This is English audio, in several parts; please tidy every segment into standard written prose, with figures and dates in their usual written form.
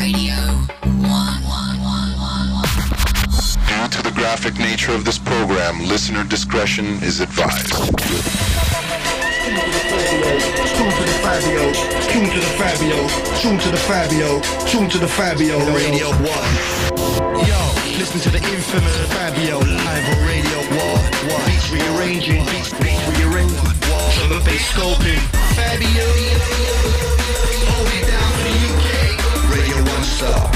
Radio 1. Due to the graphic nature of this program, listener discretion is advised. Tune to the Fabio, tune to the Fabio, tune to the Fabio, tune to the Fabio. Radio 1. Yo, listen to the infamous Fabio live on Radio 1. Beats rearranging, beats rearranging. Drum and bass scoping. Fabio, all the way down to the UK. Radio 1 star.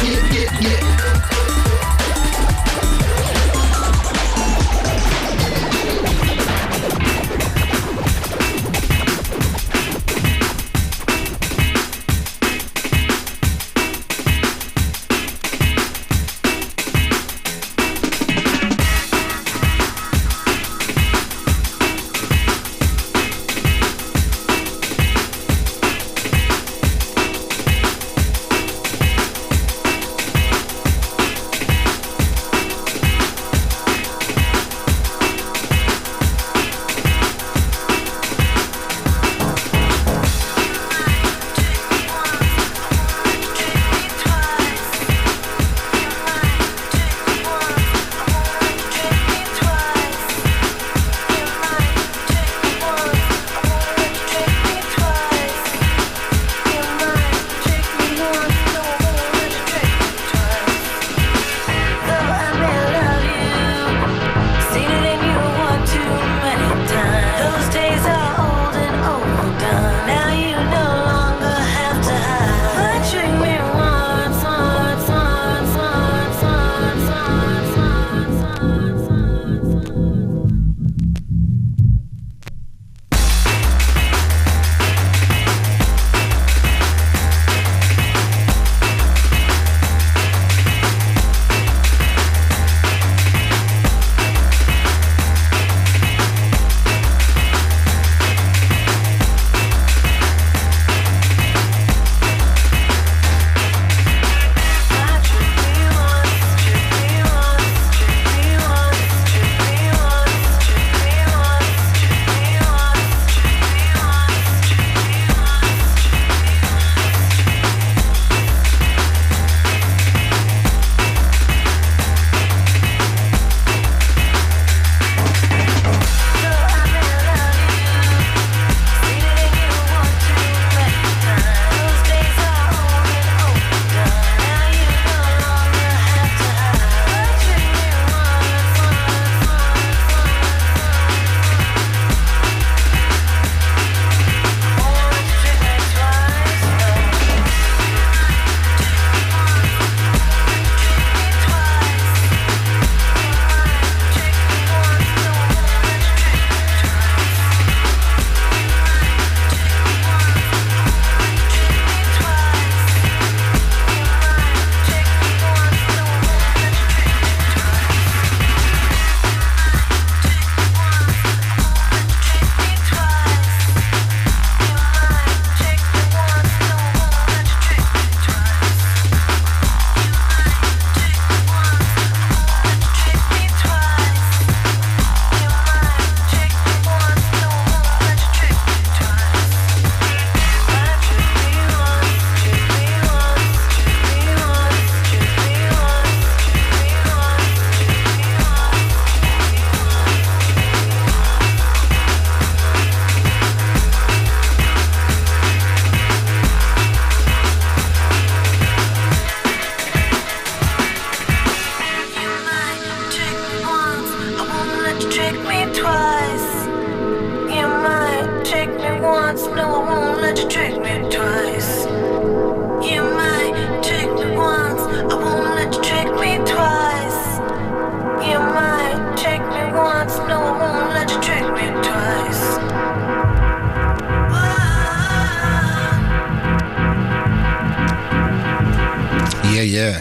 Yeah.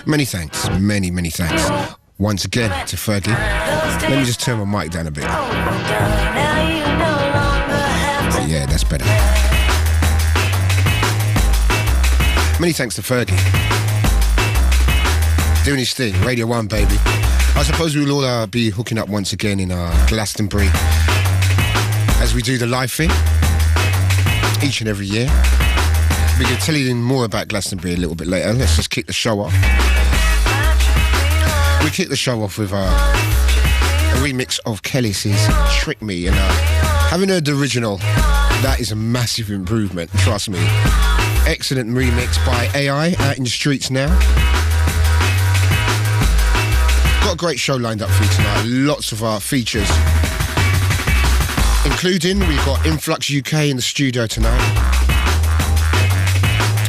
Many thanks, many thanks once again to Fergie. Let me just turn my mic down a bit. Yeah, that's better. Many thanks to Fergie. Doing his thing, Radio 1, baby. I suppose we'll all be hooking up once again in Glastonbury as as we do the live thing each and every year. We're going to tell you more about Glastonbury a little bit later. Let's just kick the show off. We kick the show off with a remix of Kelis's Trick Me. And having heard the original, that is a massive improvement, trust me. Excellent remix by AI out in the streets now. Got a great show lined up for you tonight. Lots of features, including we've got Influx UK in the studio tonight.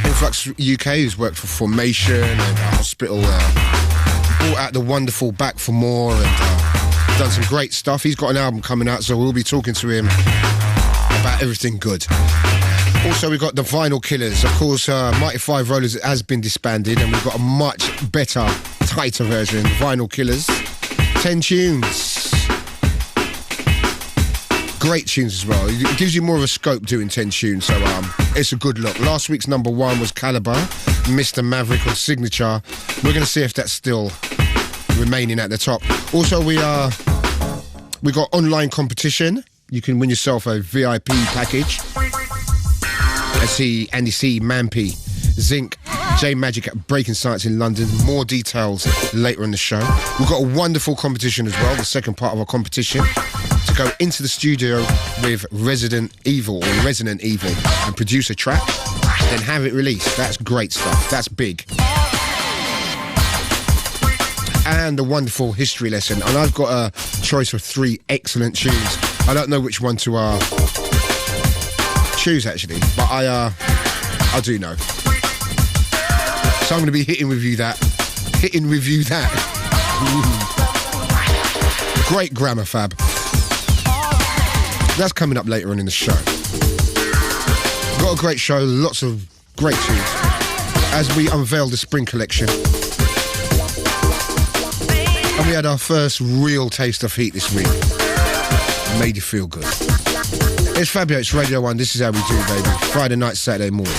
Influx UK, who's worked for Formation and Hospital, brought out the wonderful Back for More and done some great stuff. He's got an album coming out, so we'll be talking to him about everything good. Also, we've got the Vinyl Killers. Of course, Mighty Five Rollers has been disbanded, and we've got a much better, tighter version, Vinyl Killers. 10 tunes. Great tunes as well. It gives you more of a scope doing 10 tunes, so it's a good look. Last week's number one was Calibre, Mr. Maverick on Signature. We're going to see if that's still remaining at the top. Also, we got online competition. You can win yourself a VIP package. I see Andy C, Mampy, Zinc, Majik at Breaking Science in London. More details later in the show. We've got a wonderful competition as well, the second part of our competition, to go into the studio with Resident Evil and produce a track, then have it released. That's great stuff. That's big. And the wonderful history lesson. And I've got a choice of 3 excellent tunes. I don't know which one to choose actually, but I do know. So I'm going to be hitting with you that. Great grammar, Fab. That's coming up later on in the show. Got a great show, lots of great tunes as we unveil the spring collection. And we had our first real taste of heat this week. Made you feel good. It's Fabio, it's Radio 1, this is how we do, baby. Friday night, Saturday morning.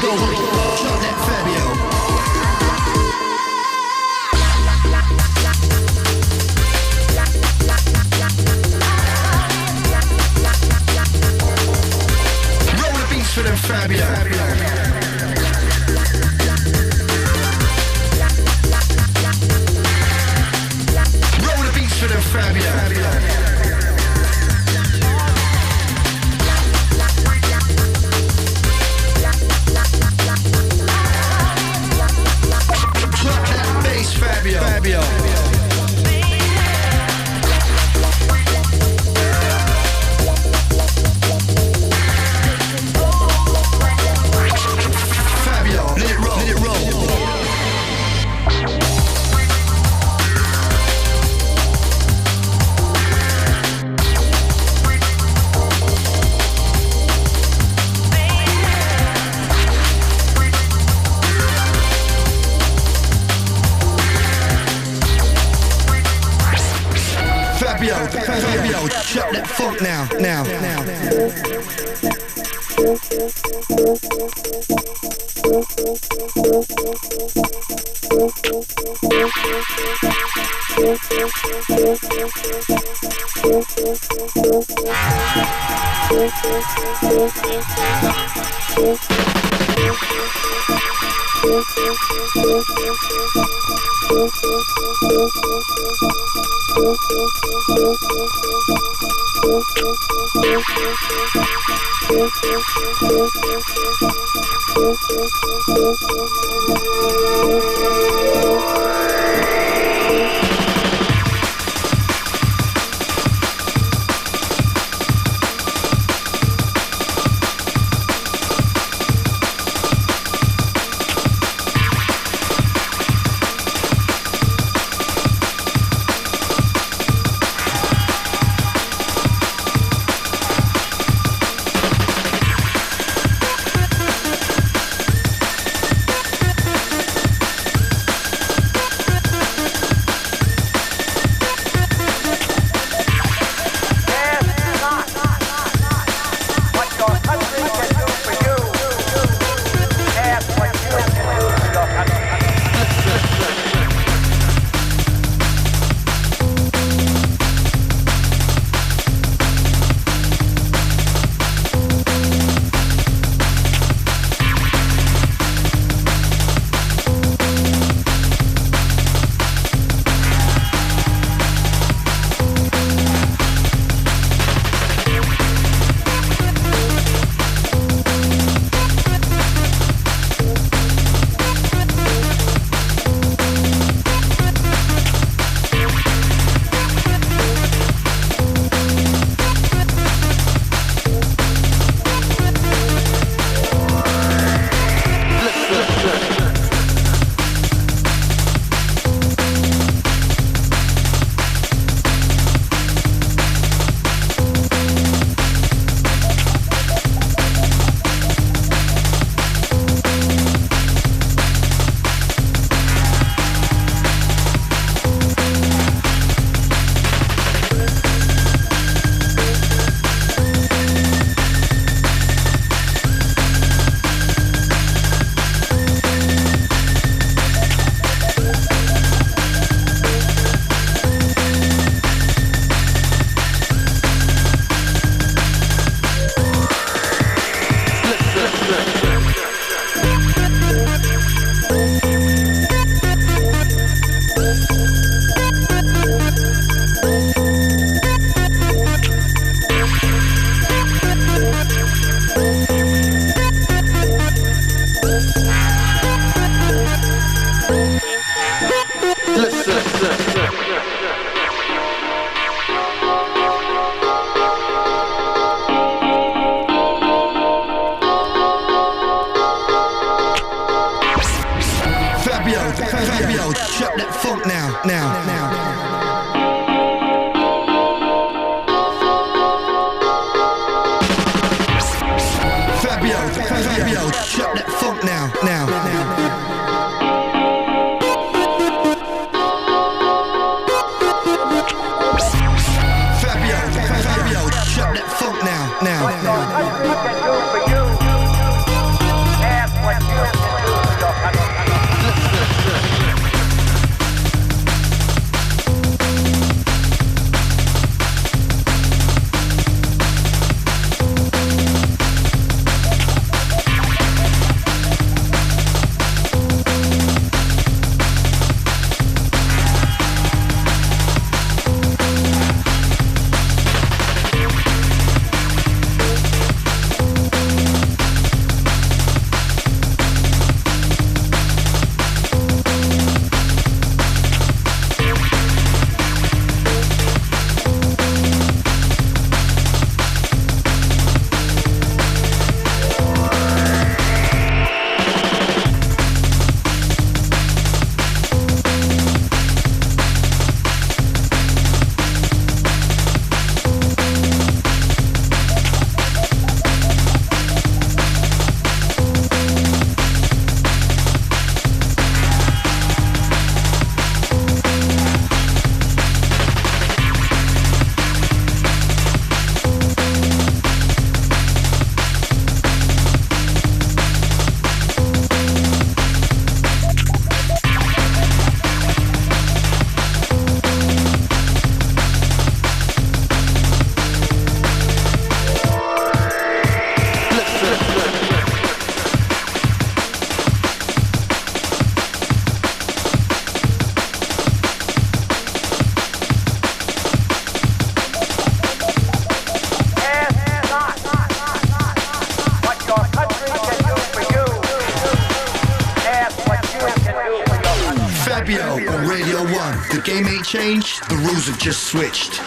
go. Drop that Fabio. Roll the beats for them Fabio. Roll the beats for them Fabio. Fabio. Fabio, let it roll, let it roll. Fabio, chop that funk now. Fabio, chop that funk now. Fabio, chop that funk now. Fabio, chop that funk now. What your country can do for you, ask what The game ain't changed, the rules have just switched.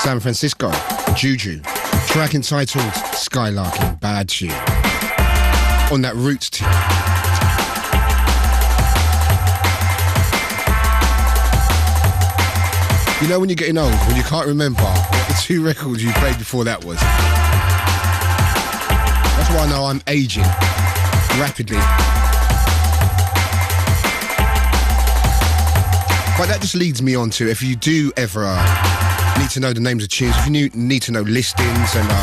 San Francisco, JuJu, track entitled Skylarking, bad tune. On that Roots tune. You know when you're getting old, when you can't remember what the two records you played before that was? That's why I know I'm aging rapidly. But that just leads me on to, if you do ever need to know the names of tunes, if you need to know listings, and you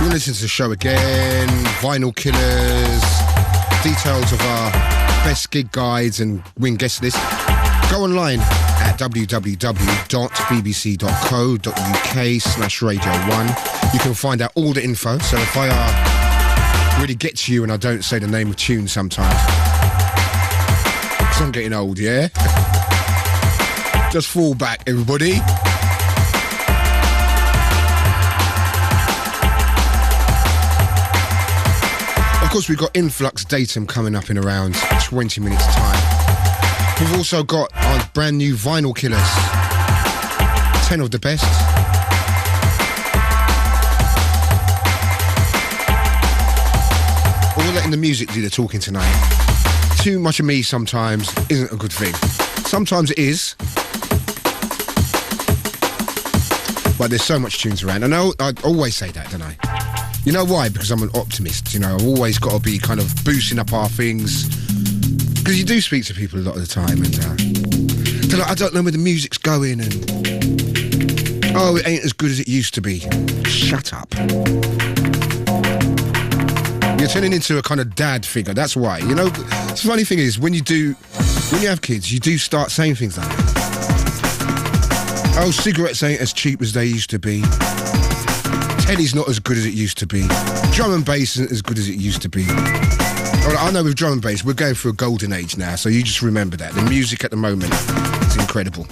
want to listen to the show again, vinyl killers, details of our best gig guides and win guest list, go online at www.bbc.co.uk/Radio1. You can find out all the info. So if I really get to you and I don't say the name of tunes sometimes, because I'm getting old, yeah? Just fall back, everybody. Of course, we've got Influx Datum coming up in around 20 minutes' time. We've also got our brand new vinyl killers, 10 of the best. We're letting the music do the talking tonight. Too much of me sometimes isn't a good thing. Sometimes it is. But there's so much tunes around. I know I always say that, don't I? You know why? Because I'm an optimist. You know, I've always got to be kind of boosting up our things. Because you do speak to people a lot of the time and they're like, I don't know where the music's going and oh, it ain't as good as it used to be. Shut up. You're turning into a kind of dad figure, that's why. You know, the funny thing is, when you have kids, you do start saying things like that. Oh, cigarettes ain't as cheap as they used to be. Telly's not as good as it used to be. Drum and bass isn't as good as it used to be. Well, I know with drum and bass, we're going through a golden age now, so you just remember that. The music at the moment is incredible.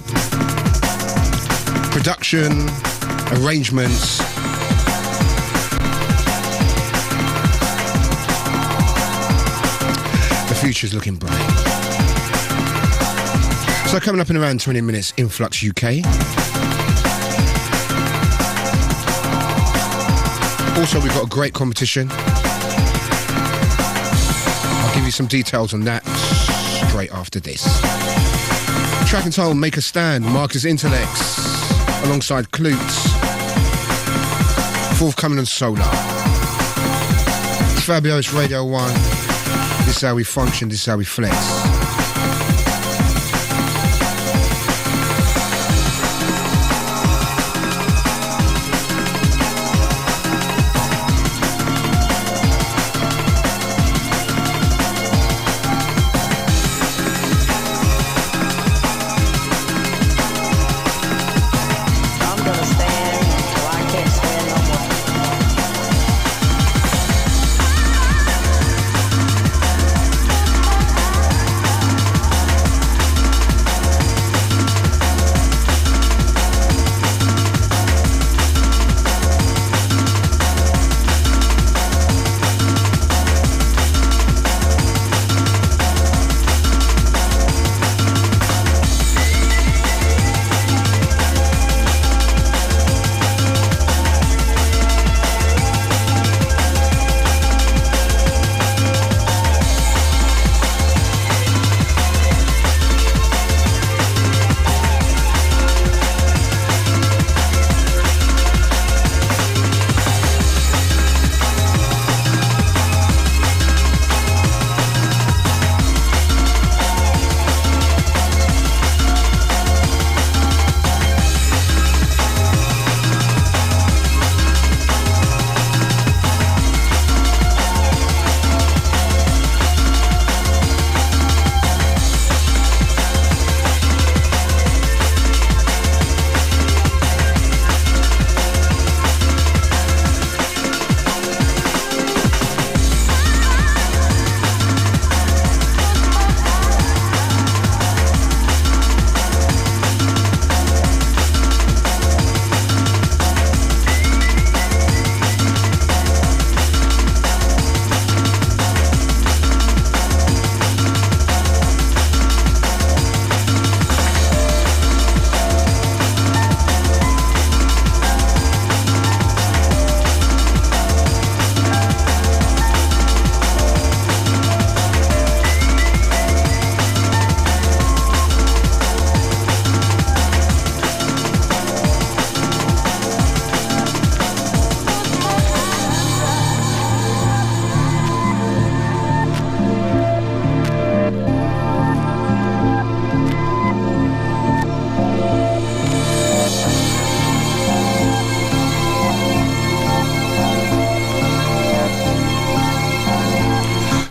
Production, arrangements. The future's looking bright. So coming up in around 20 minutes, Influx UK. Also, we've got a great competition. I'll give you some details on that straight after this. Track and title, Make a Stand, Marcus Intalex, alongside Klute. Forthcoming on Solar. It's Fabio, it's Radio 1. This is how we function, this is how we flex.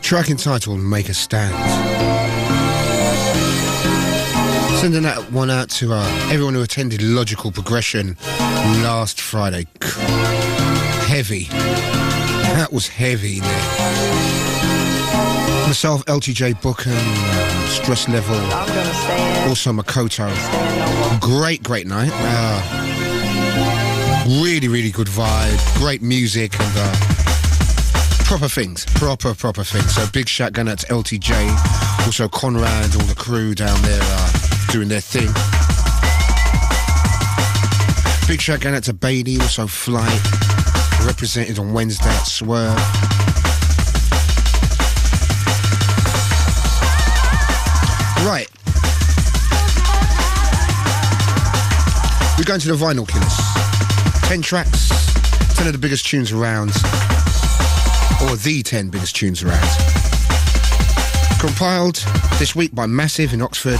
Track entitled Make a Stand. Sending that one out to everyone who attended Logical Progression last Friday. Heavy. That was heavy there. Myself, LTJ Bookham, Stress Level, also Makoto. Great night. Really good vibe, great music and proper things. So big shout going out to LTJ, also Conrad, all the crew down there doing their thing. Big shout going out to Bailey, also Flight, represented on Wednesday at Swerve. Right. We're going to the Vinyl Killers. 10 tracks, 10 of the biggest tunes around, or the 10 biggest tunes around. Compiled this week by Massive in Oxford,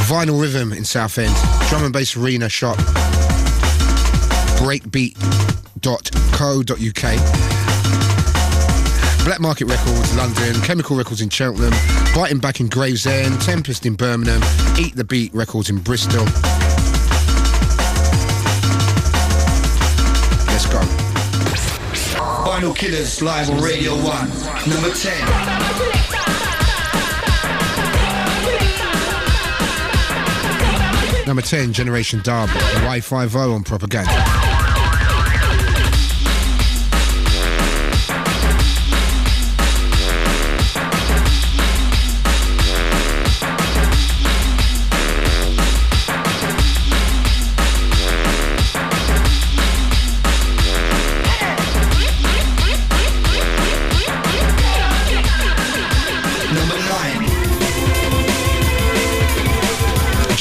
Vinyl Rhythm in Southend, Drum and Bass Arena Shop, breakbeat.co.uk, Black Market Records, London, Chemical Records in Cheltenham, Biting Back in Gravesend, Tempest in Birmingham, Eat the Beat Records in Bristol. Let's go. Vinyl Killers live on Radio 1, number 10. Number 10, Generation Dub, Y50 on Propaganda.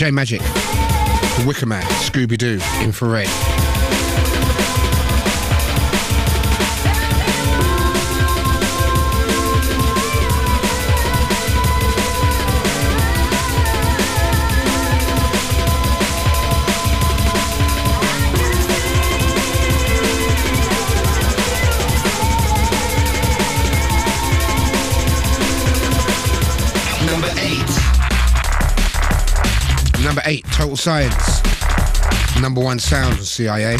Majik, the Wickaman, Scooby Infrared. Number 8, Total Science. Number 1 Sound on C.I.A.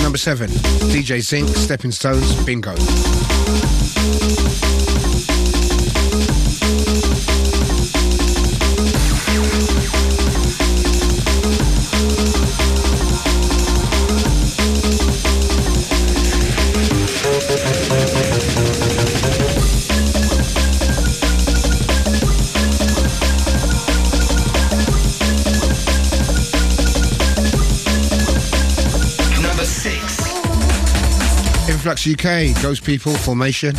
Number 7, DJ Zinc, Steppin' Stones, Bingo. Influx UK, Ghost People, Formation.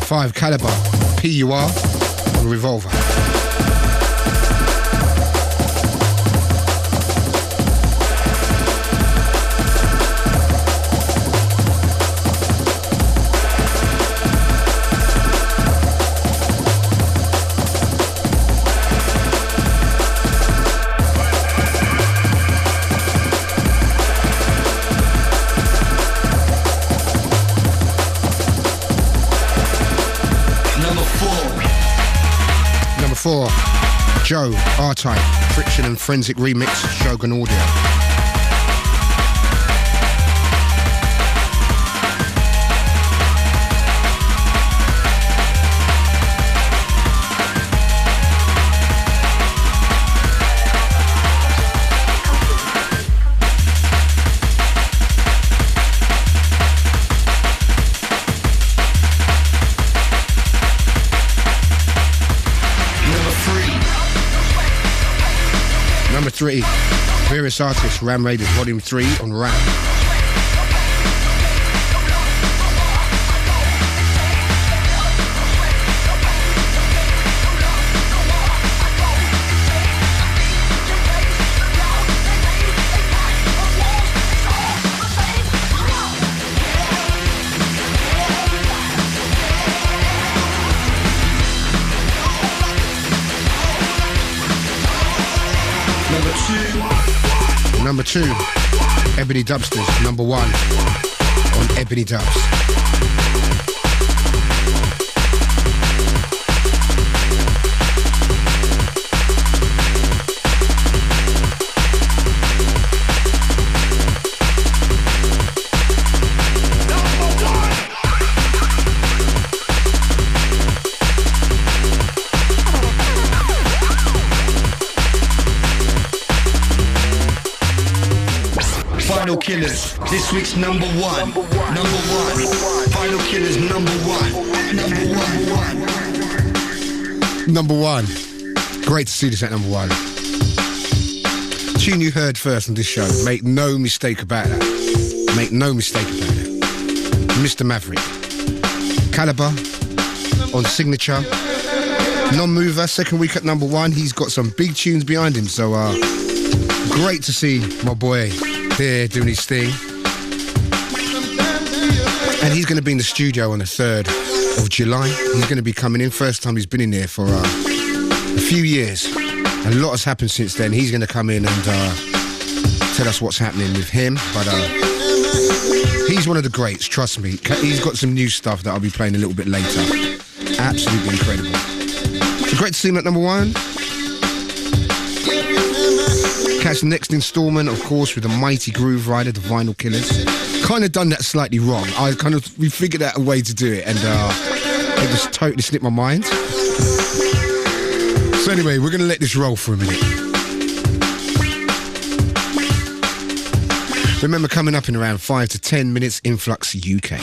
Five, Calibre, P.U.R, and Revolve. Number 4, Joe, R-Type, Friction and Forensic Remix, Shogun Audio. Various artists, Ram Raiders Volume 3 on Ram. Number 2, Ebony Dubsters. Number 1 on Ebony Dubs. Final Killers, this week's number one. Final Killers, number one. Number 1. Great to see this at number 1. Tune you heard first on this show. Make no mistake about that. Make no mistake about it. Mr. Maverick. Calibre on Signature. Non-mover, second week at number 1. He's got some big tunes behind him, so great to see my boy here doing his thing. And he's going to be in the studio on the 3rd of July. He's going to be coming in. First time he's been in there for a few years. A lot has happened since then. He's going to come in and tell us what's happening with him. But he's one of the greats, trust me. He's got some new stuff that I'll be playing a little bit later. Absolutely incredible. So great to see him at number 1. Catch the next instalment, of course, with the mighty Groove Rider, the Vinyl Killers. Kind of done that slightly wrong. We figured out a way to do it, and it just totally slipped my mind. So anyway, we're going to let this roll for a minute. Remember, coming up in around 5 to 10 minutes, Influx UK.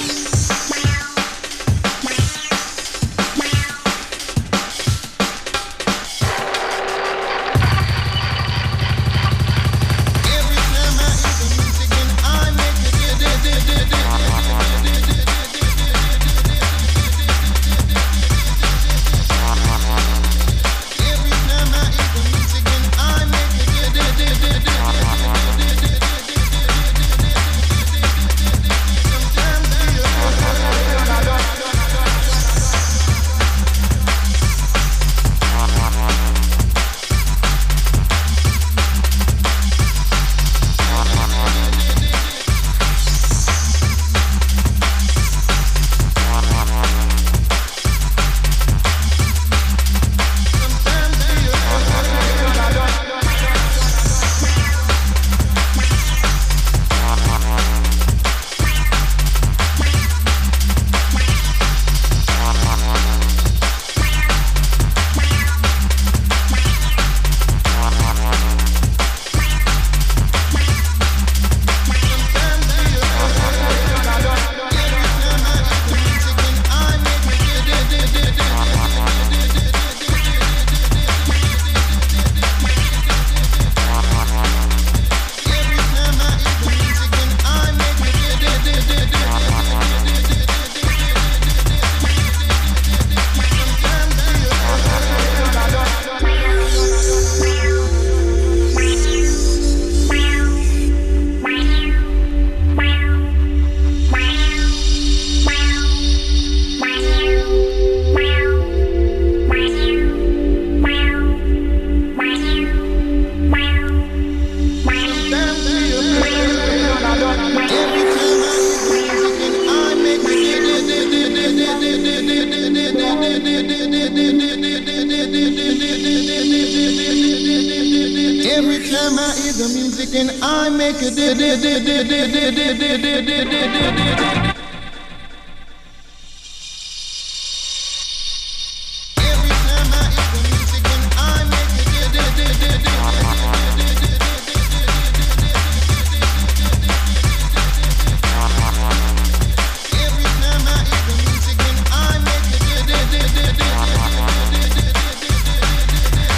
time I hear the music and I make a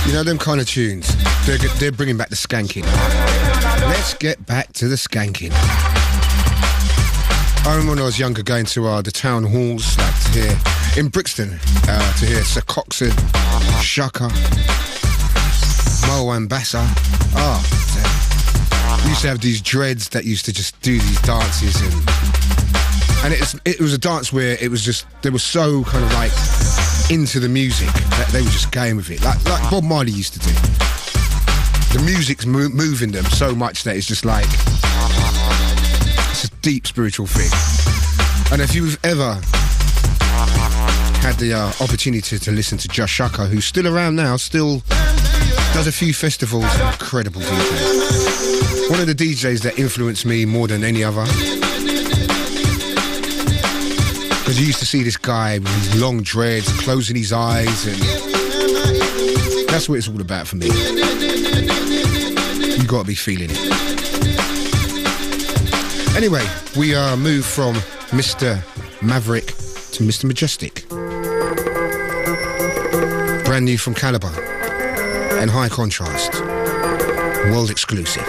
You know them kind of tunes They're bringing back the skanking. Let's get back to the skanking. I remember when I was younger going to the town halls, like to hear, in Brixton, to hear Sir Coxon, Shaka, Mo Ambassa. We used to have these dreads that used to just do these dances, and it was a dance where it was just, they were so kind of like into the music that they were just going with it, like Bob Marley used to do. The music's moving them so much that it's just like, it's a deep spiritual thing. And if you've ever had the opportunity to listen to Just Shaka, who's still around now, still does a few festivals, incredible DJ. One of the DJs that influenced me more than any other. Because you used to see this guy with his long dreads, closing his eyes, and that's what it's all about for me. You gotta be feeling it. Anyway, we move from Mr. Maverick to Mr. Majestic. Brand new from Calibre and High Contrast. World exclusive.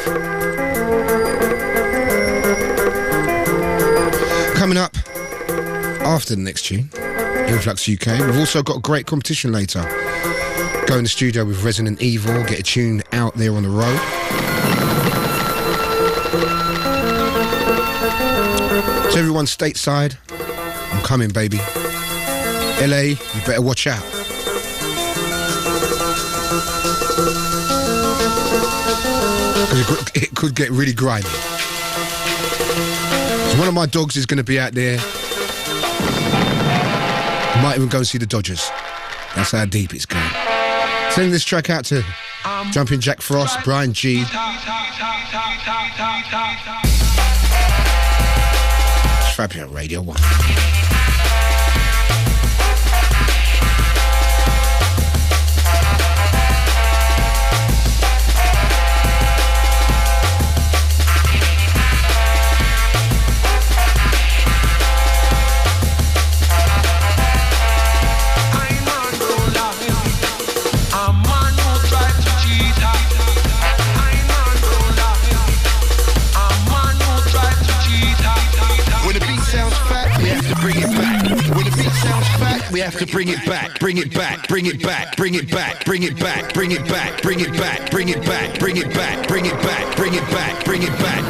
Coming up after the next tune, Influx UK. We've also got a great competition later. Go in the studio with Resident Evil, get a tune out there on the road. So everyone stateside, I'm coming, baby. LA, you better watch out. Because it could get really grimy. So one of my dogs is going to be out there. Might even go and see the Dodgers. That's how deep it's going. Sending this track out to Jumping Jack Frost, Brian G. It's Fabio, Radio 1. We have to bring it back, bring it back, bring it back, bring it back, bring it back, bring it back, bring it back, bring it back, bring it back, bring it back, bring it back, bring it back.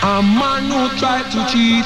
A man who tried to cheat.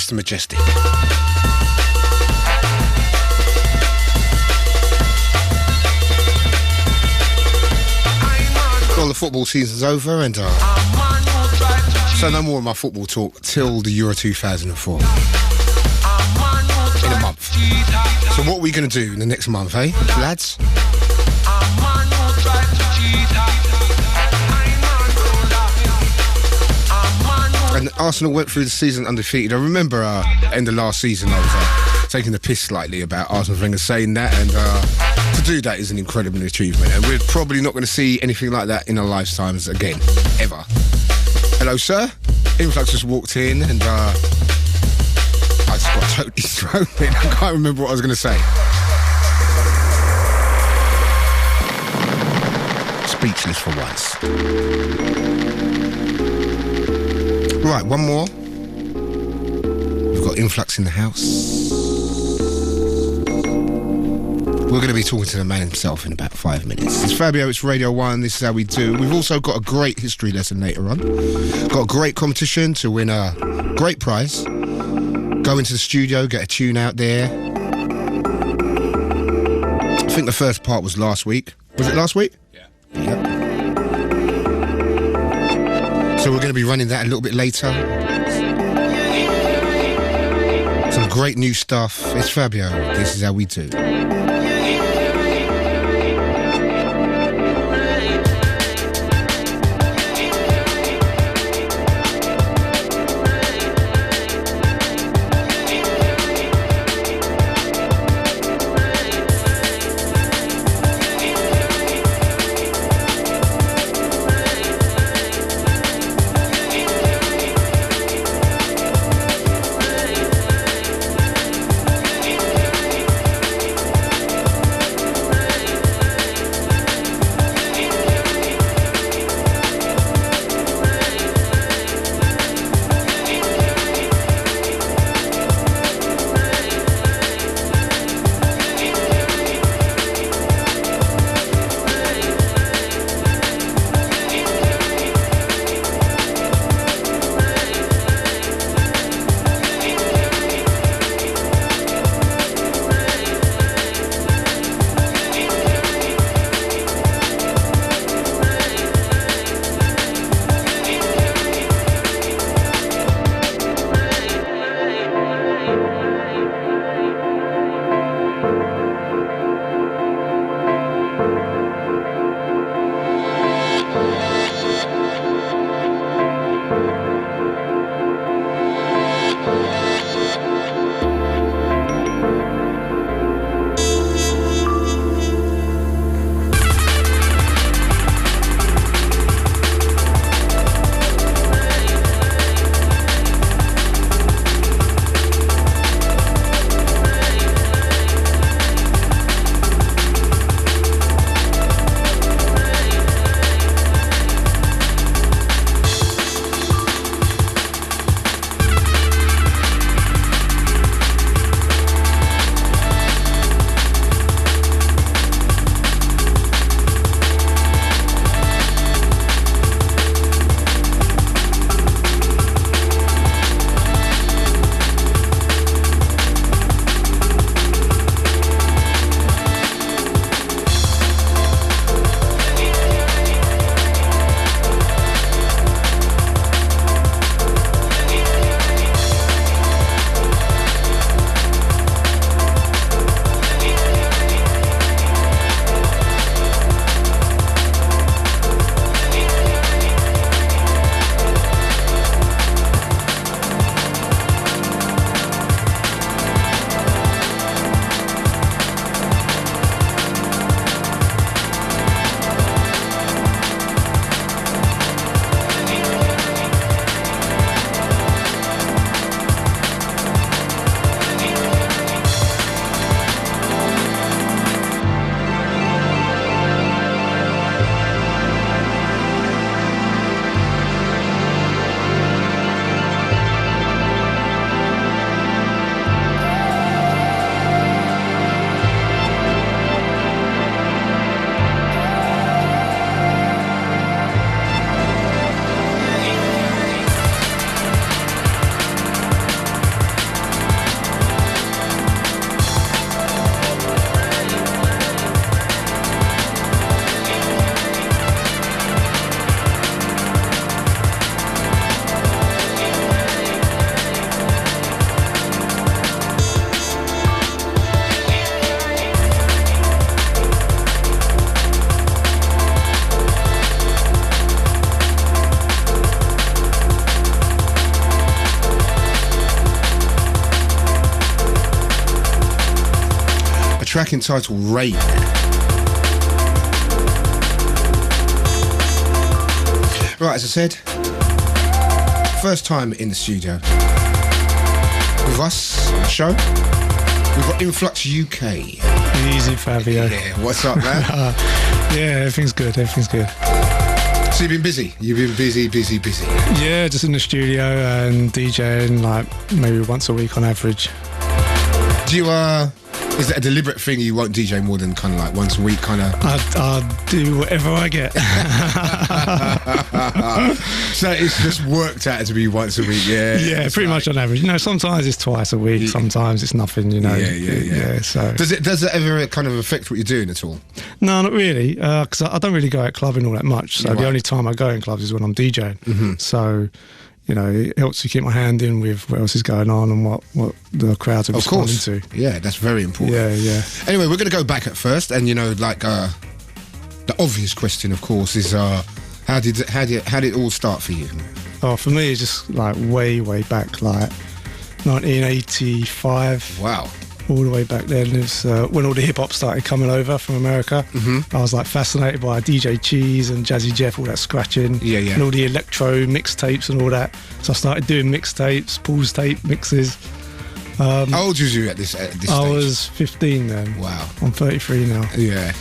us to Majestic. Well, the football season's over, and so no more of my football talk till the Euro 2004. In a month. So what are we going to do in the next month, eh, lads? And Arsenal went through the season undefeated. I remember in the last season I was taking the piss slightly about Arsenal Wenger saying that, and to do that is an incredible achievement, and we're probably not going to see anything like that in our lifetimes again, ever. Hello, sir. Influx just walked in, and I just got totally thrown in. I can't remember what I was going to say. Speechless for once. Right, one more. We've got Influx in the house. We're going to be talking to the man himself in about 5 minutes. It's Fabio, it's Radio 1, this is how we do. We've also got a great history lesson later on. Got a great competition to win a great prize. Go into the studio, get a tune out there. I think the first part was last week. Was it last week? Yeah. Yep. So we're going to be running that a little bit later. Some great new stuff. It's Fabio. This is how we do. track entitled Rain. Right, as I said, first time in the studio with us on the show. We've got Influx UK. Easy, Fabio. Yeah, what's up, man? Yeah, everything's good. So you've been busy? You've been busy. Yeah, just in the studio and DJing like maybe once a week on average. Do you, is that a deliberate thing? You won't DJ more than kind of like once a week, kind of? I'll do whatever I get. So it's just worked out to be once a week, yeah? Yeah, pretty much on average. You know, sometimes it's twice a week, sometimes it's nothing, you know. Yeah. So Does it ever kind of affect what you're doing at all? No, not really, because I don't really go out clubbing all that much. So the only time I go in clubs is when I'm DJing. Mm-hmm. So, you know, it helps to keep my hand in with what else is going on and what the crowds are responding to. Yeah, that's very important. Yeah. Anyway, we're going to go back at first, and you know, like the obvious question, of course, is how did it all start for you? Oh, for me, it's just like way back, like 1985. Wow. All the way back then, it's when all the hip hop started coming over from America. Mm-hmm. I was like fascinated by DJ Cheese and Jazzy Jeff, all that scratching, and all the electro mixtapes and all that. So I started doing mixtapes, pulse tape mixes. How old was you at this stage? I was 15 then. Wow. I'm 33 now. Yeah.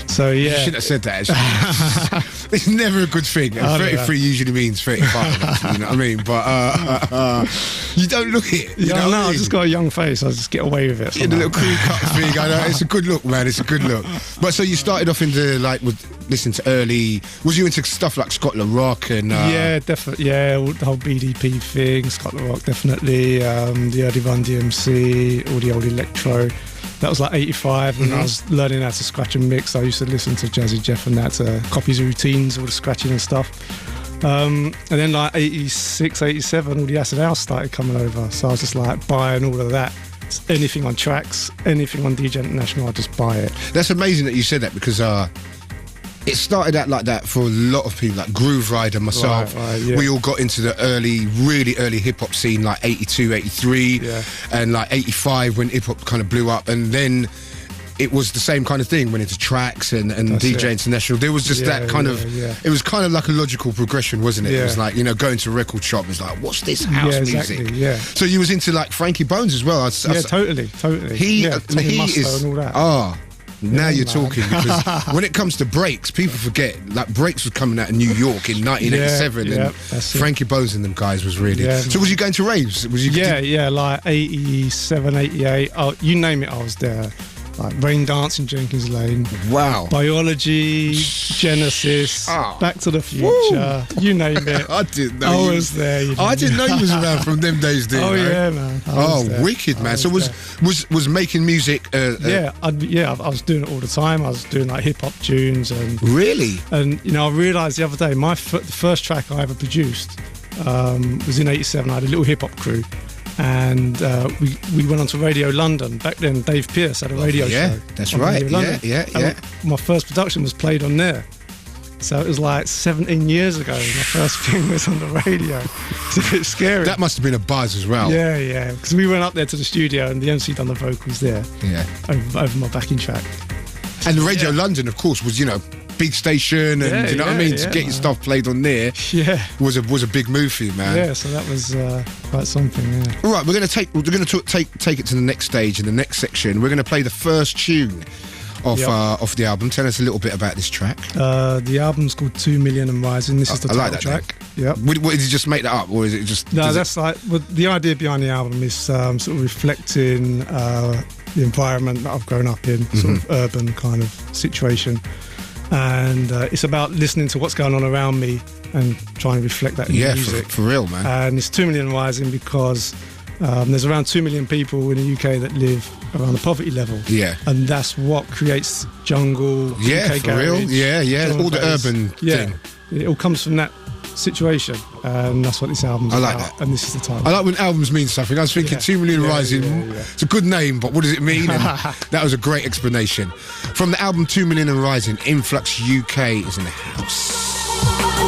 So yeah. You shouldn't have said that, actually. It's never a good thing. And 33 usually means 35, actually, you know what I mean? But you don't look it. You know I've just got a young face. I just get away with it. Yeah, the little crew cut thing. I know, it's a good look, man. It's a good look. But so you started off into like listening to early. Was you into stuff like Scotland Rock and? Yeah, definitely. Yeah, the whole BDP thing, Scotland Rock, definitely. The early Run DMC, all the old electro. That was like 85 when I was learning how to scratch and mix. I used to listen to Jazzy Jeff and that to copy his routines, all the scratching and stuff. And then like 86, 87, all the acid house started coming over. So I was just like buying all of that. Anything on tracks, anything on DJ International, I'd just buy it. That's amazing that you said that because it started out like that for a lot of people, like Groove Rider, myself. Right, yeah. We all got into the really early hip-hop scene, like 82, 83, and like 85 when hip-hop kind of blew up. And then it was the same kind of thing, went into tracks and DJ International. There was just that kind of, it was kind of like a logical progression, wasn't it? Yeah. It was like, you know, going to a record shop, it was like, what's this house music? Yeah. So you was into like Frankie Bones as well. Totally. He is, and all that. Now you're talking, because when it comes to breaks, people forget like breaks was coming out of New York in 1987 and Frankie Bones and them guys was really so was you going to raves? Was you like 87, 88, you name it, I was there. Like Rain Dance in Jenkins Lane. Wow. Biology, Genesis, Back to the Future, you name it. I didn't know. I was there. I didn't know you was around from them days, did you? Yeah, man. Wicked, man. So was making music? I was doing it all the time. I was doing like hip hop tunes and really. And you know, I realised the other day the first track I ever produced was in '87. I had a little hip hop crew. And we went on to Radio London. Back then, Dave Pearce had a radio show. That's right. Yeah. My first production was played on there. So it was like 17 years ago. My first thing was on the radio. It's a bit scary. That must have been a buzz as well. Yeah. Because we went up there to the studio and the MC done the vocals there. Yeah. Over my backing track. And the Radio London, of course, was, you know, big station and you know what I mean, to get your stuff played on there was a big move for you, man. Yeah, so that was quite something. All right, we're going to take it to the next stage in the next section. We're going to play the first tune of the album. Tell us a little bit about this track. The album's called 2 Million and Rising. This is the title track. Yep. Did you just make that up, or is it just? No, that's the idea behind the album is sort of reflecting the environment that I've grown up in, sort of urban kind of situation. And it's about listening to what's going on around me and trying to reflect that in music. For real, man. And it's 2 million rising because there's around 2 million people in the UK that live around the poverty level. Yeah. And that's what creates jungle, UK for real. Yeah. All the urban thing. It all comes from that situation, and that's what this album's about. I like that. And this is the title. I like when albums mean something. I was thinking 2 Million Rising. It's a good name, but what does it mean? And that was a great explanation. From the album 2 Million and Rising, Influx UK is in the house. 2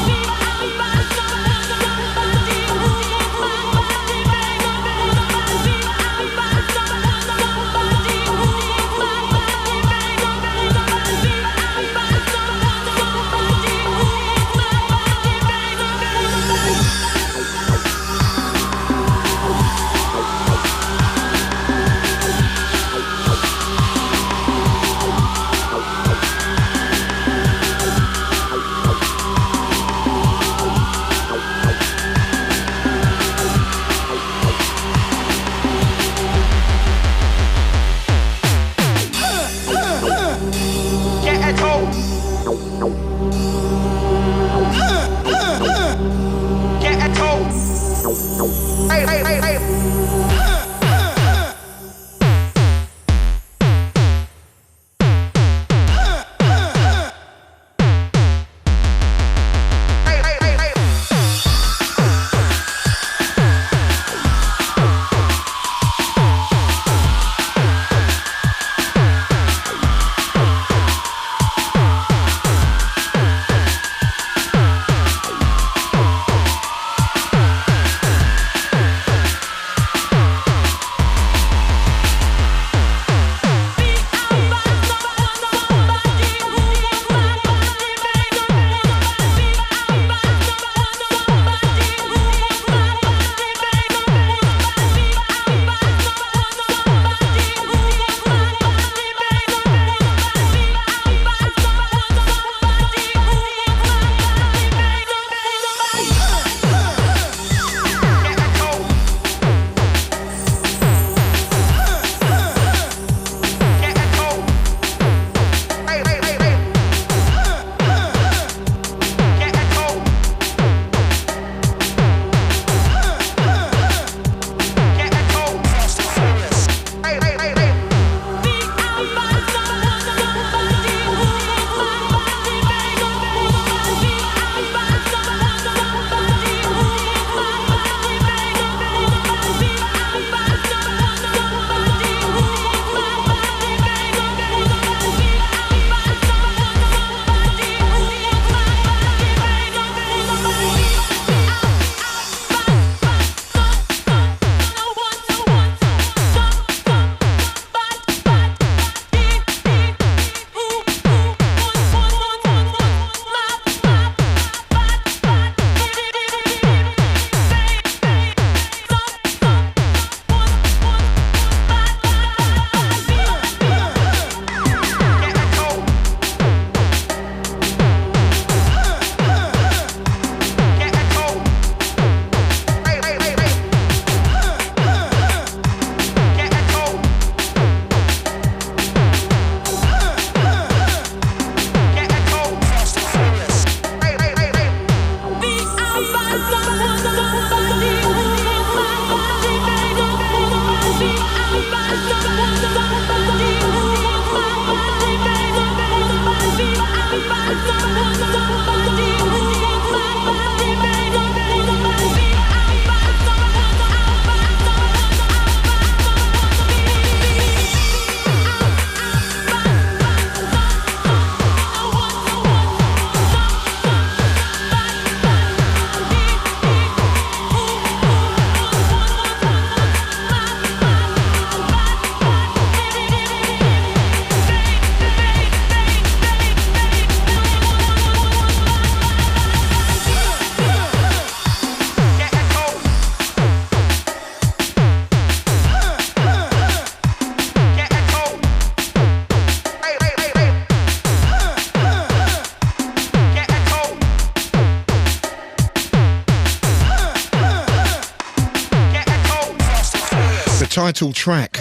title track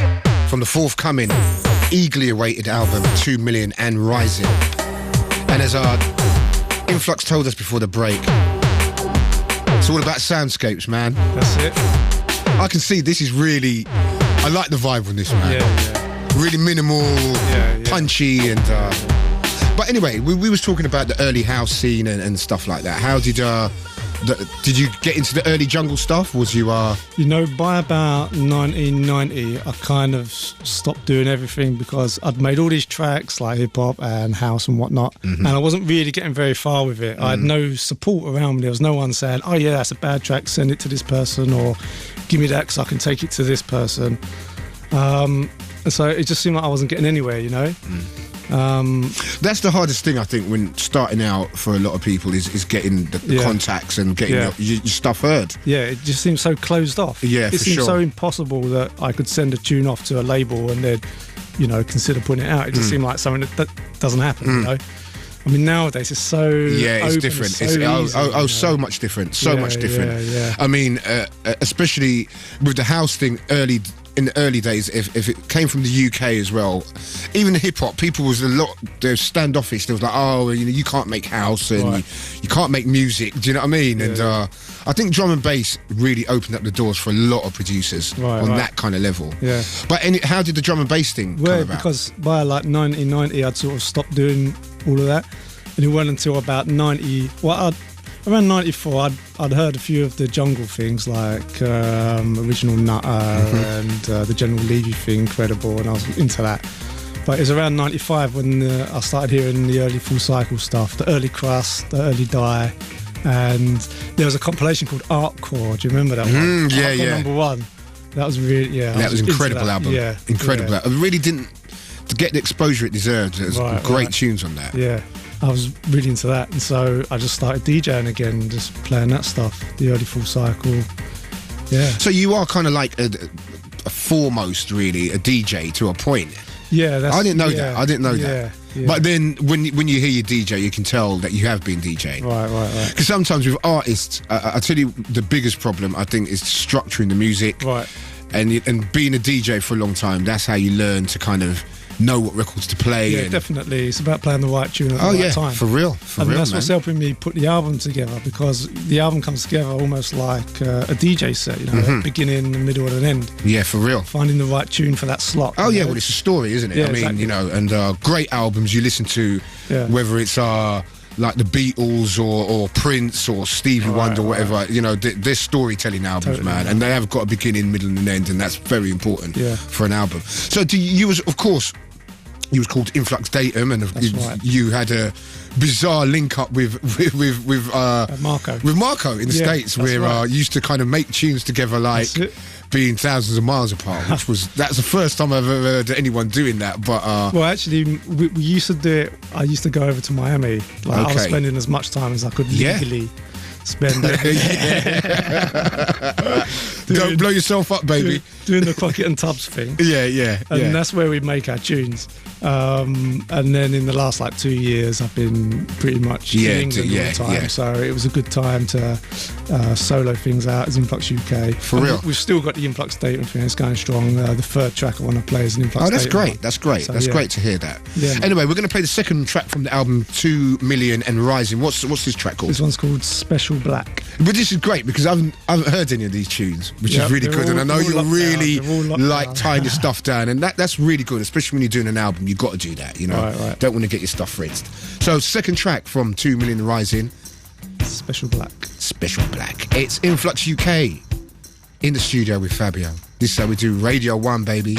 from the forthcoming, eagerly awaited album 2 Million and Rising. And as our Influx told us before the break, it's all about soundscapes, man. That's it. I can see this is really, I like the vibe on this, man. Yeah. Really minimal, punchy, and but anyway, we was talking about the early house scene and stuff like that. How did you get into the early jungle stuff? Was you You know, by about 1990, I kind of stopped doing everything because I'd made all these tracks like hip hop and house and whatnot, and I wasn't really getting very far with it. I had no support around me. There was no one saying, "Oh yeah, that's a bad track. Send it to this person," or "Give me that because I can take it to this person." And so it just seemed like I wasn't getting anywhere, you know. That's the hardest thing, I think, when starting out for a lot of people is getting the contacts and getting your stuff heard. Yeah, it just seems so closed off. Yeah, it seems so impossible that I could send a tune off to a label and they'd, you know, consider putting it out. It just seemed like something that doesn't happen, you know. I mean, nowadays it's so it's open, different. so It's easy, so much different. So much different. Yeah. I mean, especially with the house thing in the early days, if it came from the UK as well, even hip hop, people was they're standoffish. They was like, oh, you know, you can't make house and you can't make music. Do you know what I mean? And I think drum and bass really opened up the doors for a lot of producers on that kind of level. Yeah. But how did the drum and bass thing come about? Because by like 1990, I'd sort of stopped doing all of that, and it wasn't until about 90. Around 94, I'd heard a few of the jungle things like Original Nutter and the General Levy thing, Incredible, and I was into that. But it was around 95 when I started hearing the early Full Cycle stuff, the early Crust, the early Die, and there was a compilation called Artcore. Do you remember that one? Artcore #1. That was really, that was an incredible album. Yeah, incredible. I really didn't get the exposure it deserved. There's great tunes on that. Yeah. I was really into that, and so I just started DJing again, just playing that stuff, the early Full Cycle. Yeah. So you are kind of like a foremost, really, a DJ to a point. Yeah, I didn't know that. I didn't know that. Yeah. But then when you hear you DJ, you can tell that you have been DJing. Right. Because sometimes with artists, I tell you, the biggest problem I think is structuring the music. Right. And being a DJ for a long time, that's how you learn to kind of know what records to play. Yeah, definitely. It's about playing the right tune at the right time. For real. And that's what's helping me put the album together, because the album comes together almost like a DJ set, you know, a beginning, a middle, and an end. Yeah, for real. Finding the right tune for that slot. Oh, yeah, well, it's a story, isn't it? Yeah, I mean, exactly. you know, and great albums you listen to, whether it's like the Beatles or Prince or Stevie Wonder or whatever, you know, they're storytelling albums, man. And they have got a beginning, middle, and an end, and that's very important for an album. So you was, of course, you was called Influx Datum, and you had a bizarre link up with Marco. With Marco in the States, where you used to kind of make tunes together, like being thousands of miles apart. That's the first time I've ever heard anyone doing that. But well, actually, we used to do it. I used to go over to Miami. Like I was spending as much time as I could legally spend. Don't blow yourself up, baby. Doing the Crockett and Tubbs thing. And that's where we make our tunes. And then in the last 2 years, I've been pretty much in England all the time. So it was a good time to solo things out as Influx UK. For real. We've still got the Influx Datum thing. It's going strong. The third track I want to play is an Influx Datum. Datum. That's great. So, that's great to hear that. Yeah. Anyway, we're going to play the second track from the album 2 Million and Rising. What's this track called? This one's called Special Black. But this is great because I haven't heard any of these tunes, which is really good. And I know you're really like tying your stuff down, and that's really good, especially when you're doing an album. You've got to do that, you know. Right. Don't want to get your stuff rinsed. So, second track from 2 Million and Rising. Special Black. It's Influx UK in the studio with Fabio. This is how we do Radio 1, baby.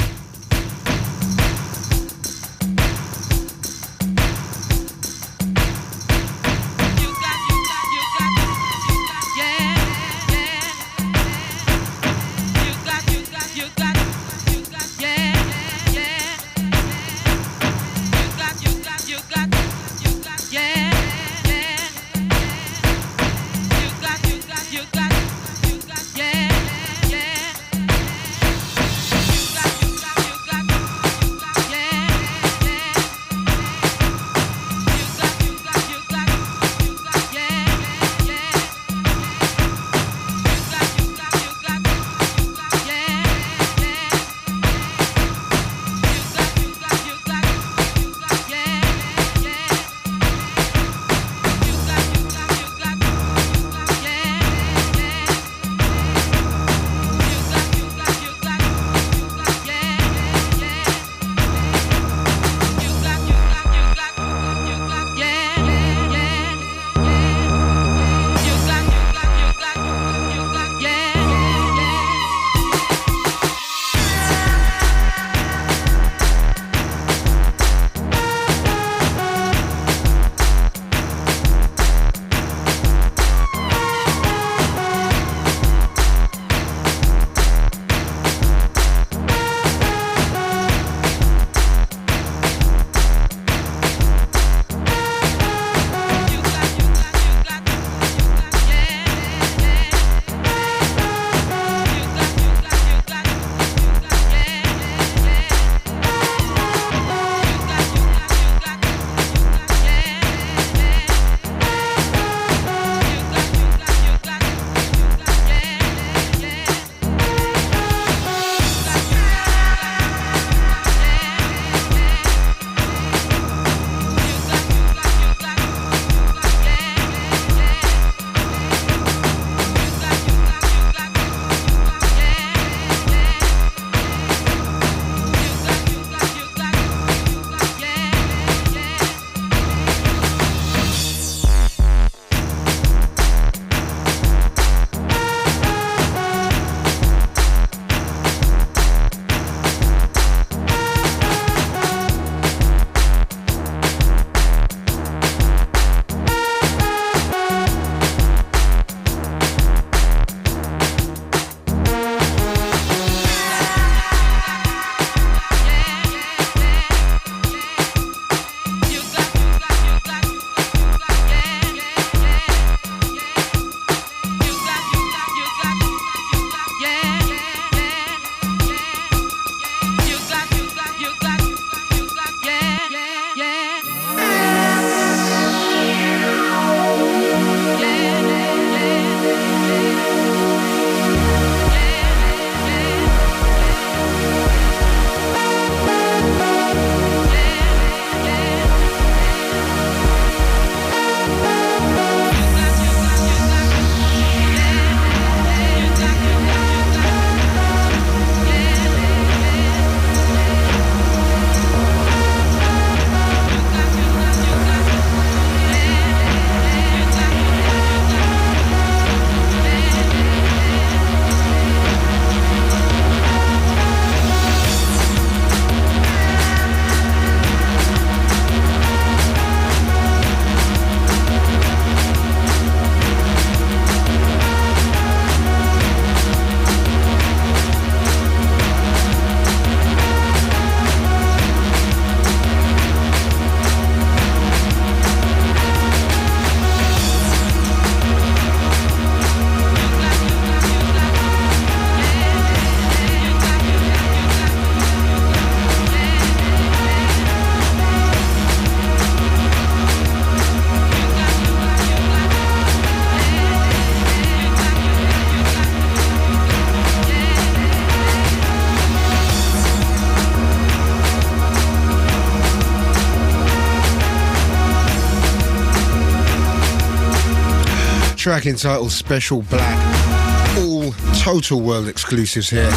track entitled Special Black. All total world exclusives here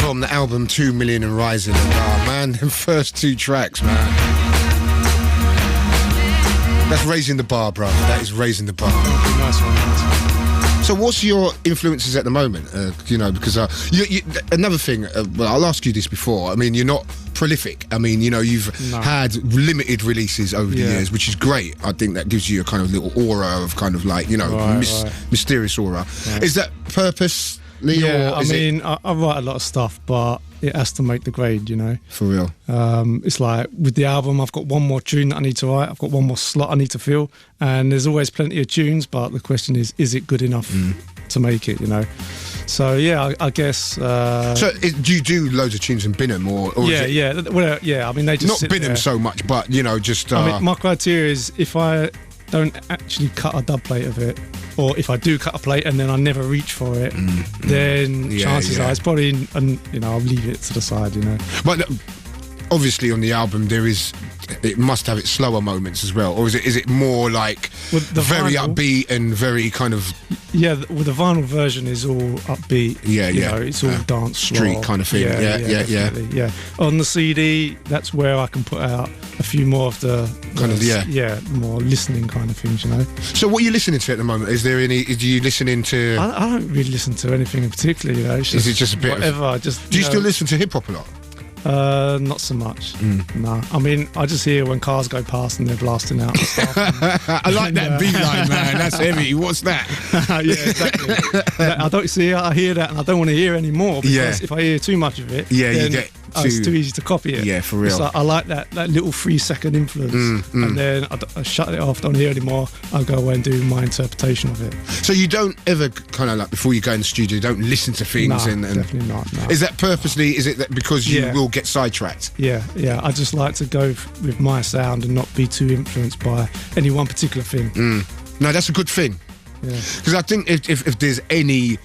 from the album 2 Million and Rising. And man, the first 2 tracks, man. That's raising the bar, bro. That is raising the bar. Nice one. So what's your influences at the moment? Because another thing, well, I'll ask you this before. I mean, you're not prolific. I mean, you've had limited releases over the years, which is great. I think that gives you a kind of little aura of kind of like, mysterious aura. Right. Is that purposely? Yeah, or I write a lot of stuff, but it has to make the grade, For real. It's like with the album, I've got one more tune that I need to write. I've got one more slot I need to fill. And there's always plenty of tunes, but the question is it good enough to make it, So, yeah, I guess... So, do you do loads of tunes in Binham? Or Well, I mean, they just not Binham there so much, but, just... I mean, my criteria is if I don't actually cut a dub plate of it, or if I do cut a plate and then I never reach for it, then chances are it's probably, I'll leave it to the side, But obviously on the album it must have its slower moments as well, or is it more like very vinyl, upbeat and very kind of... Yeah, well, the vinyl version is all upbeat. It's all dance street kind of thing. Yeah. On the CD, that's where I can put out a few more of the kind more listening kind of things, So what are you listening to at the moment? Is there any? Do you listening to? I don't really listen to anything in particular. It's just, is it just a bit whatever? Do you still listen to hip hop a lot? Not so much. No, I mean, I just hear when cars go past and they're blasting out and stuff. I like that beeline, man. That's heavy. What's that? Yeah, exactly. I hear that and I don't want to hear any more because if I hear too much of it, then it's too easy to copy it. Yeah, for real. It's like, I like that little 3-second influence, and then I shut it off. Don't hear it anymore. I'll go away and do my interpretation of it. So you don't ever kind of like before you go in the studio, don't listen to things. Definitely not. No. Is that purposely? Is it that because you will get sidetracked? Yeah. I just like to go with my sound and not be too influenced by any one particular thing. No, that's a good thing. Yeah. Because I think if there's any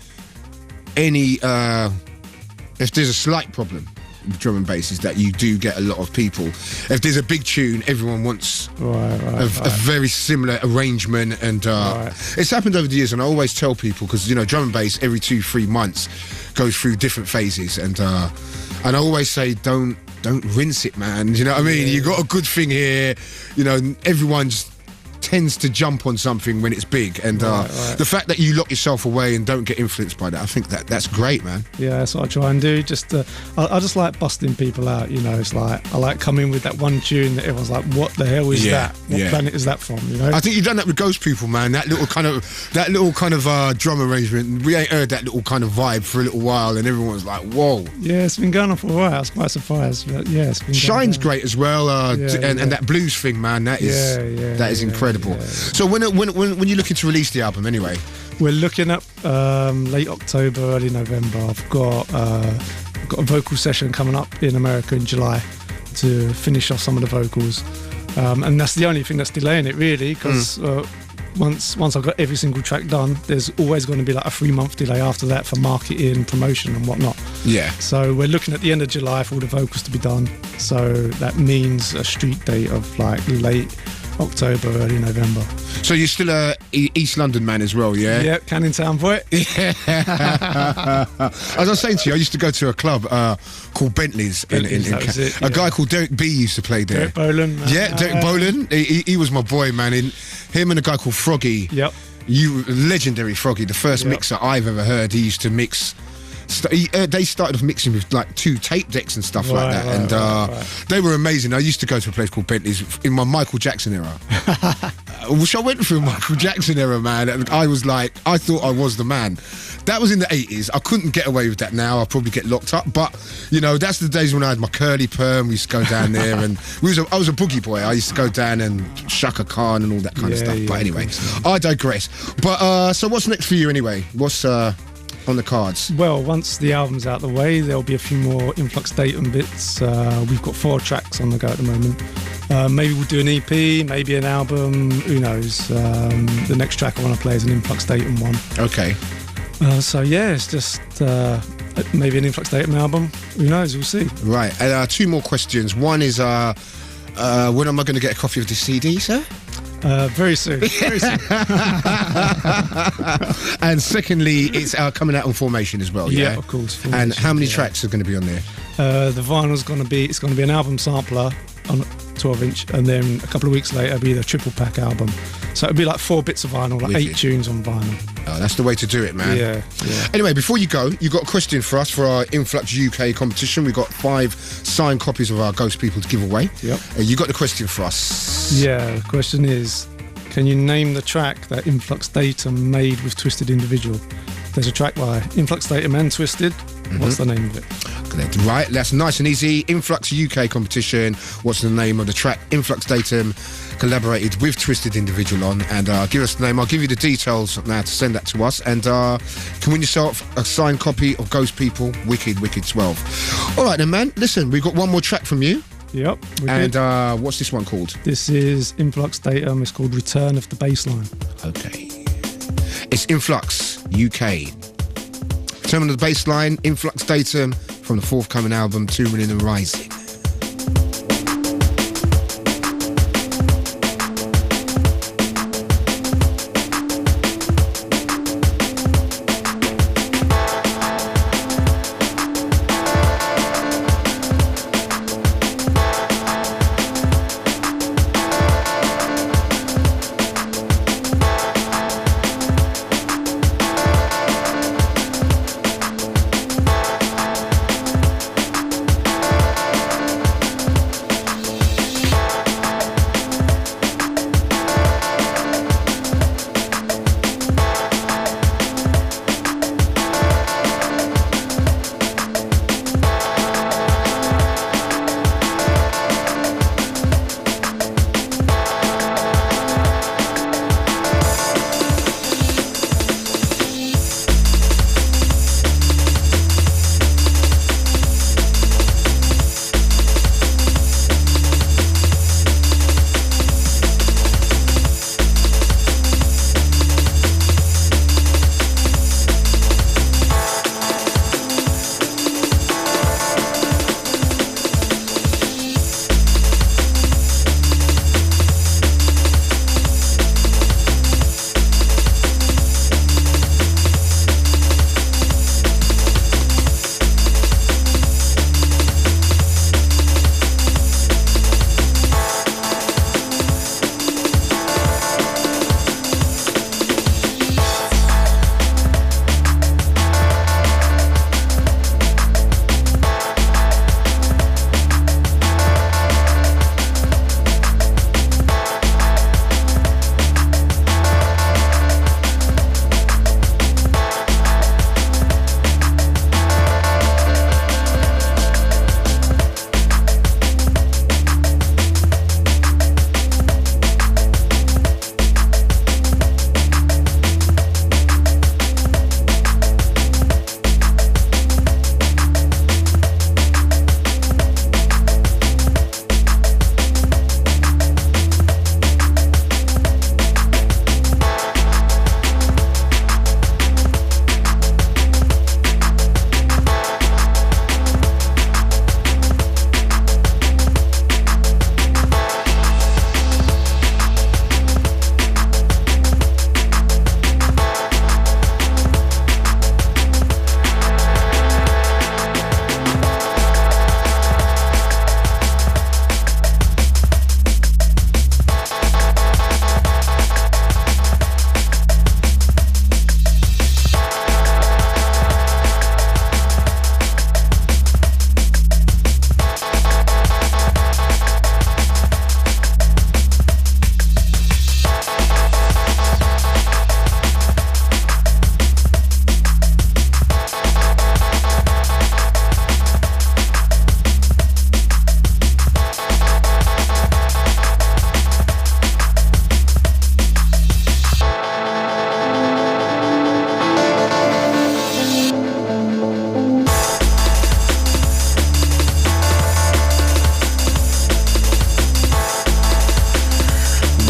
if there's a slight problem with drum and bass is that you do get a lot of people. If there's a big tune, everyone wants a very similar arrangement, and it's happened over the years. And I always tell people because drum and bass every 2-3 months goes through different phases, and I always say don't rinse it, man. You know what I mean? You got a good thing here. Everyone just tends to jump on something when it's big, and the fact that you lock yourself away and don't get influenced by that, I think that's great, man. Yeah, that's what I try and do. I just like busting people out. It's like I like coming with that one tune that everyone's like, "What the hell is that? What planet is that from?" I think you've done that with Ghost People, man. That little kind of drum arrangement. We ain't heard that little kind of vibe for a little while, and everyone's like, "Whoa!" Yeah, it's been going on for a while. I was quite surprised, but yeah, it's been. Shine's great as well, and that blues thing, man. That is incredible. Yeah. So when you're looking to release the album, anyway? We're looking at late October, early November. I've got a vocal session coming up in America in July to finish off some of the vocals, and that's the only thing that's delaying it, really, because once I've got every single track done, there's always going to be like a 3-month delay after that for marketing, promotion and whatnot. Yeah. So we're looking at the end of July for all the vocals to be done. So that means a street date of like late October, early November. So you're still a East London man as well, yeah? Yep, Canning Town boy. As I was saying to you, I used to go to a club called Bentley's in a guy called Derek B used to play there. Derek Boland. Yeah, Derek Boland. He was my boy, man. Him and a guy called Froggy. Yep. Legendary Froggy, the first mixer I've ever heard. He used to mix. They started off mixing with like 2 tape decks and stuff like that, and they were amazing. I used to go to a place called Bentley's in my Michael Jackson era, which I went through Michael Jackson era, man. And I thought I was the man. That was in the 80s. I couldn't get away with that now. I'll probably get locked up. But that's the days when I had my curly perm. We used to go down there, and I was a boogie boy. I used to go down and Shaka Khan and all that kind of stuff. But anyway, I digress. But so what's next for you anyway? What's on the cards? Well, once the album's out the way, there'll be a few more Influx Datum bits. We've got 4 tracks on the go at the moment. Maybe we'll do an EP, maybe an album, who knows. The next track I want to play is an Influx Datum one. Okay. So yeah, it's just maybe an Influx Datum album, who knows, we'll see. Right, 2 more questions. One is when am I going to get a copy of this CD, sir? Very soon. Very soon. And secondly, it's coming out on Formation as well. Yeah, of course. And how many tracks are going to be on there? The vinyl's going to be an album sampler on 12-inch, and then a couple of weeks later it'll be the triple pack album. So it'll be like 4 bits of vinyl, like 8 tunes on vinyl. Oh, that's the way to do it, man. Yeah. Anyway, before you go, you got a question for us for our Influx UK competition. We've got 5 signed copies of our Ghost People to give away. Yep. You got the question for us. Yeah, the question is, can you name the track that Influx Datum made with Twisted Individual? There's a track by Influx Datum and Twisted. What's the name of it? Right, that's nice and easy. Influx UK competition. What's the name of the track Influx Datum collaborated with Twisted Individual on? And give us the name. I'll give you the details now to send that to us. And can win yourself a signed copy of Ghost People, Wicked 12. All right then, man. Listen, we've got one more track from you. Yep. And what's this one called? This is Influx Datum. It's called Return of the Bassline. Okay. It's Influx UK. Return of the Bassline, Influx Datum from the forthcoming album 2 Million and Rising.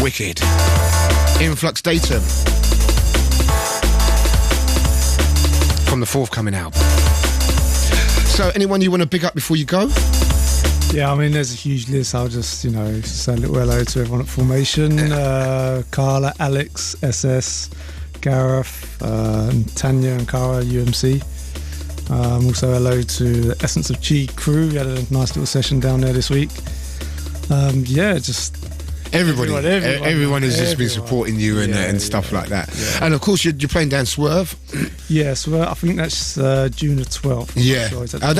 Wicked. Influx Datum. From the forthcoming album. So anyone you want to big up before you go? Yeah, I mean, there's a huge list. I'll just, say a little hello to everyone at Formation. Carla, Alex, SS, Gareth, and Tanya and Cara, UMC. Also hello to the Essence of Chi crew. We had a nice little session down there this week. Just everyone has just been supporting you and stuff like that. Yeah. And of course, you're playing down Swerve. Yeah, Swerve. I think that's June the 12th. Yeah,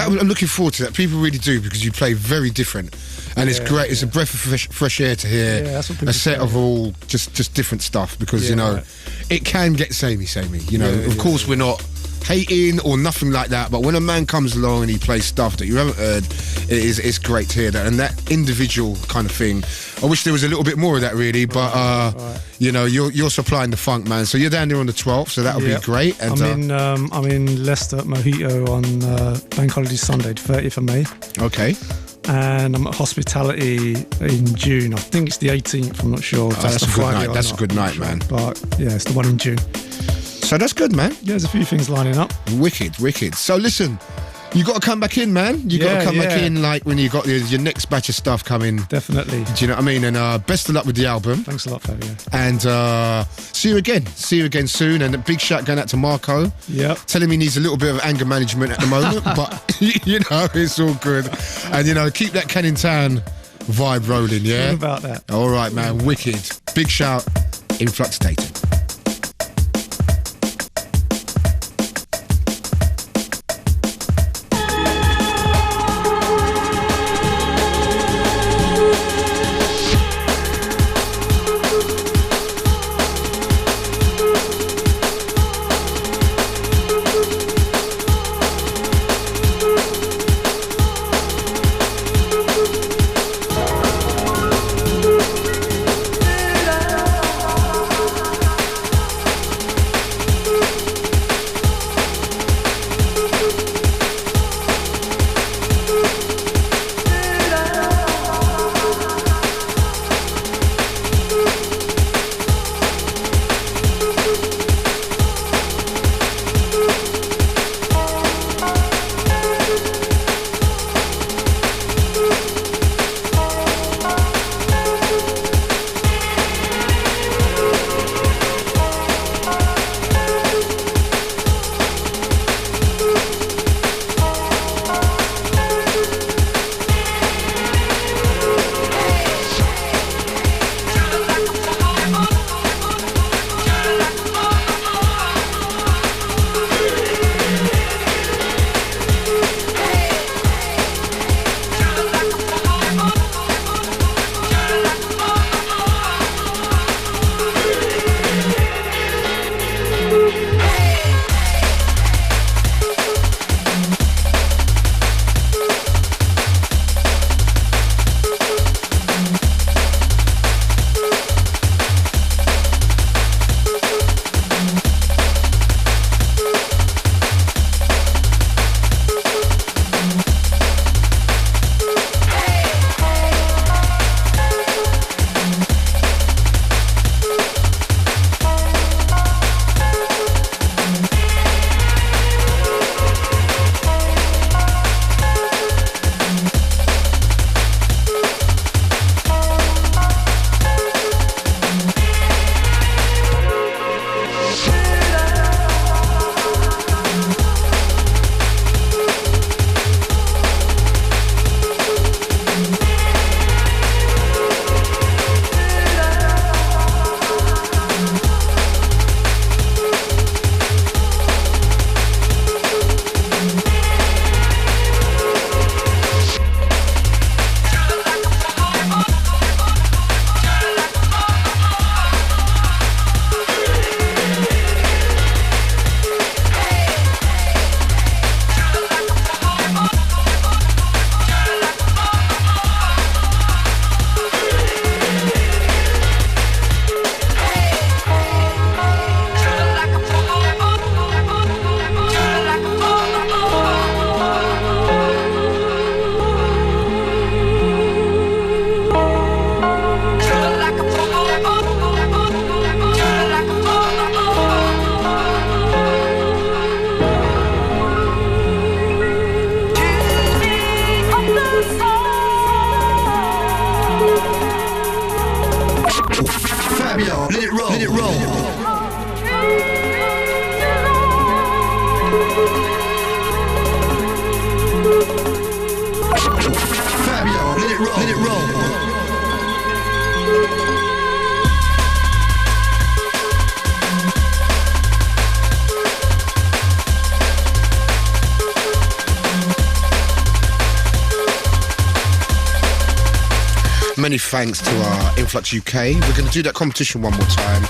I'm looking forward to that. People really do, because you play very different, and it's great. It's a breath of fresh air to hear a set of all just different stuff, because it can get samey. Of course, we're not hating or nothing like that, but when a man comes along and he plays stuff that you haven't heard, it's great to hear that. And that individual kind of thing, I wish there was a little bit more of that, really, but you're supplying the funk, man. So you're down there on the 12th, so that'll be great. And I'm in Leicester at Mojito on Bank Holiday Sunday, the 30th of May. Okay. And I'm at Hospitality in June. I think it's the 18th, I'm not sure. That's a good night. That's a good night, man. But yeah, it's the one in June. So that's good, man. Yeah, there's a few things lining up. Wicked. So listen, you got to come back in, man. You got to come back in, like, when you got your next batch of stuff coming. Definitely. Do you know what I mean? And best of luck with the album. Thanks a lot, Fabio. And see you again soon. And a big shout going out to Marco. Yep. Tell him he needs a little bit of anger management at the moment, but it's all good. And keep that Canning Town vibe rolling. Yeah. All about that. All right, man. Wicked. Big shout. Influx Dating. Fabio, let it roll. Let it roll. Many thanks to our Influx UK. We're going to do that competition one more time.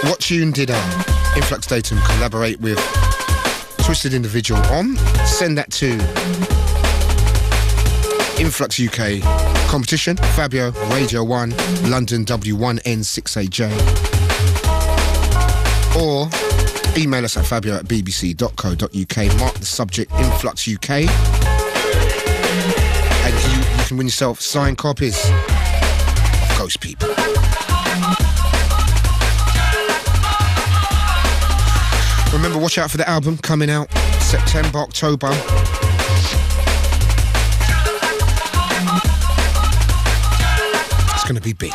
What tune did Influx Datum collaborate with Twisted Individual on? Send that to Influx UK competition, Fabio, Radio 1, London W1N6AJ. Or email us at fabio@bbc.co.uk. Mark the subject Influx UK. And you can win yourself signed copies of Ghost People. Remember, watch out for the album coming out September, October. It's going to be big.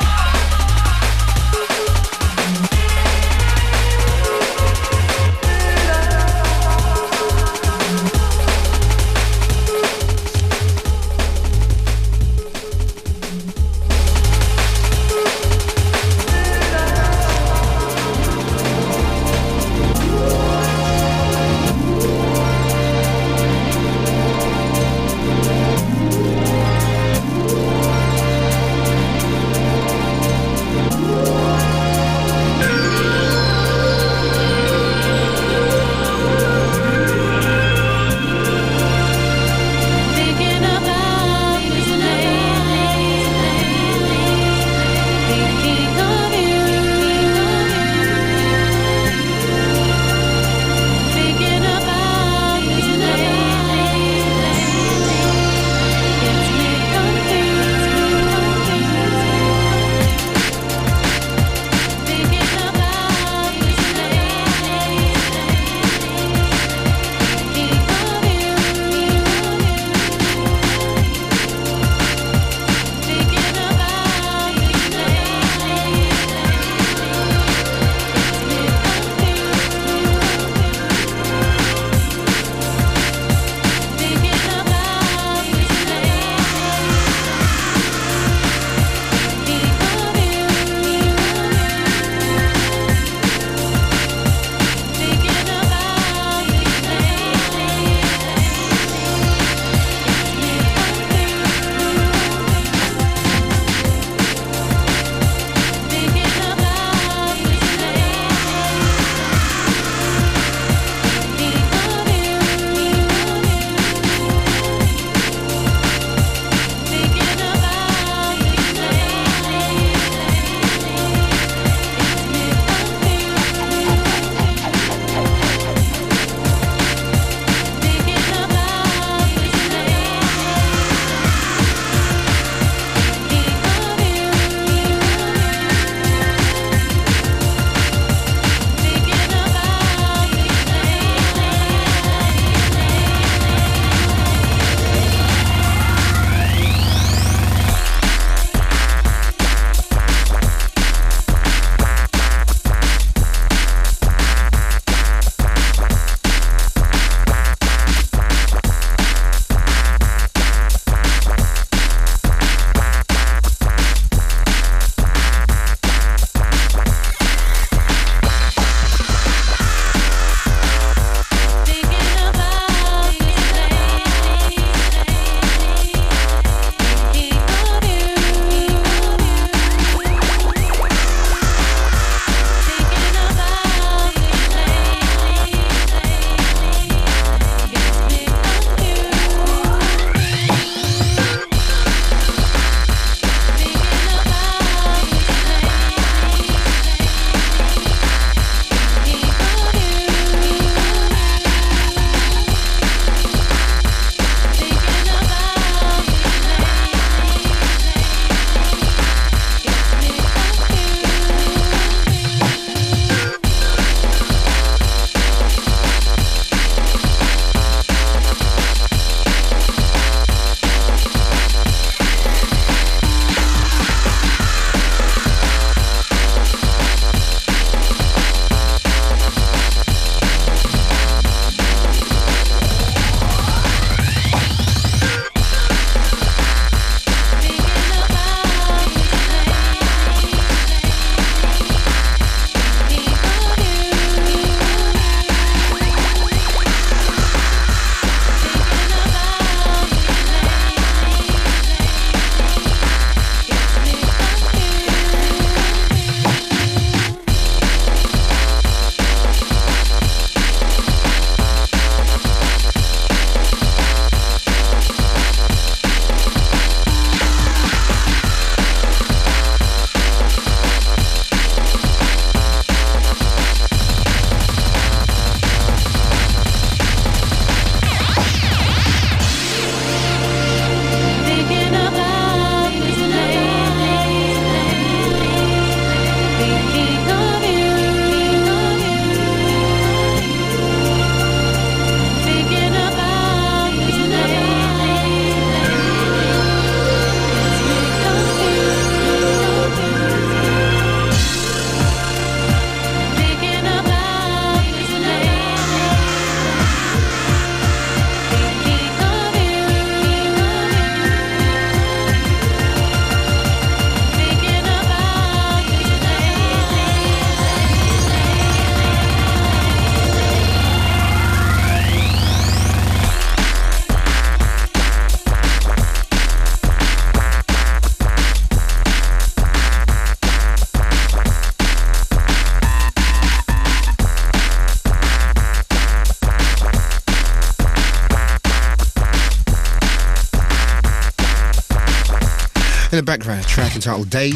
In the background, a track entitled Days.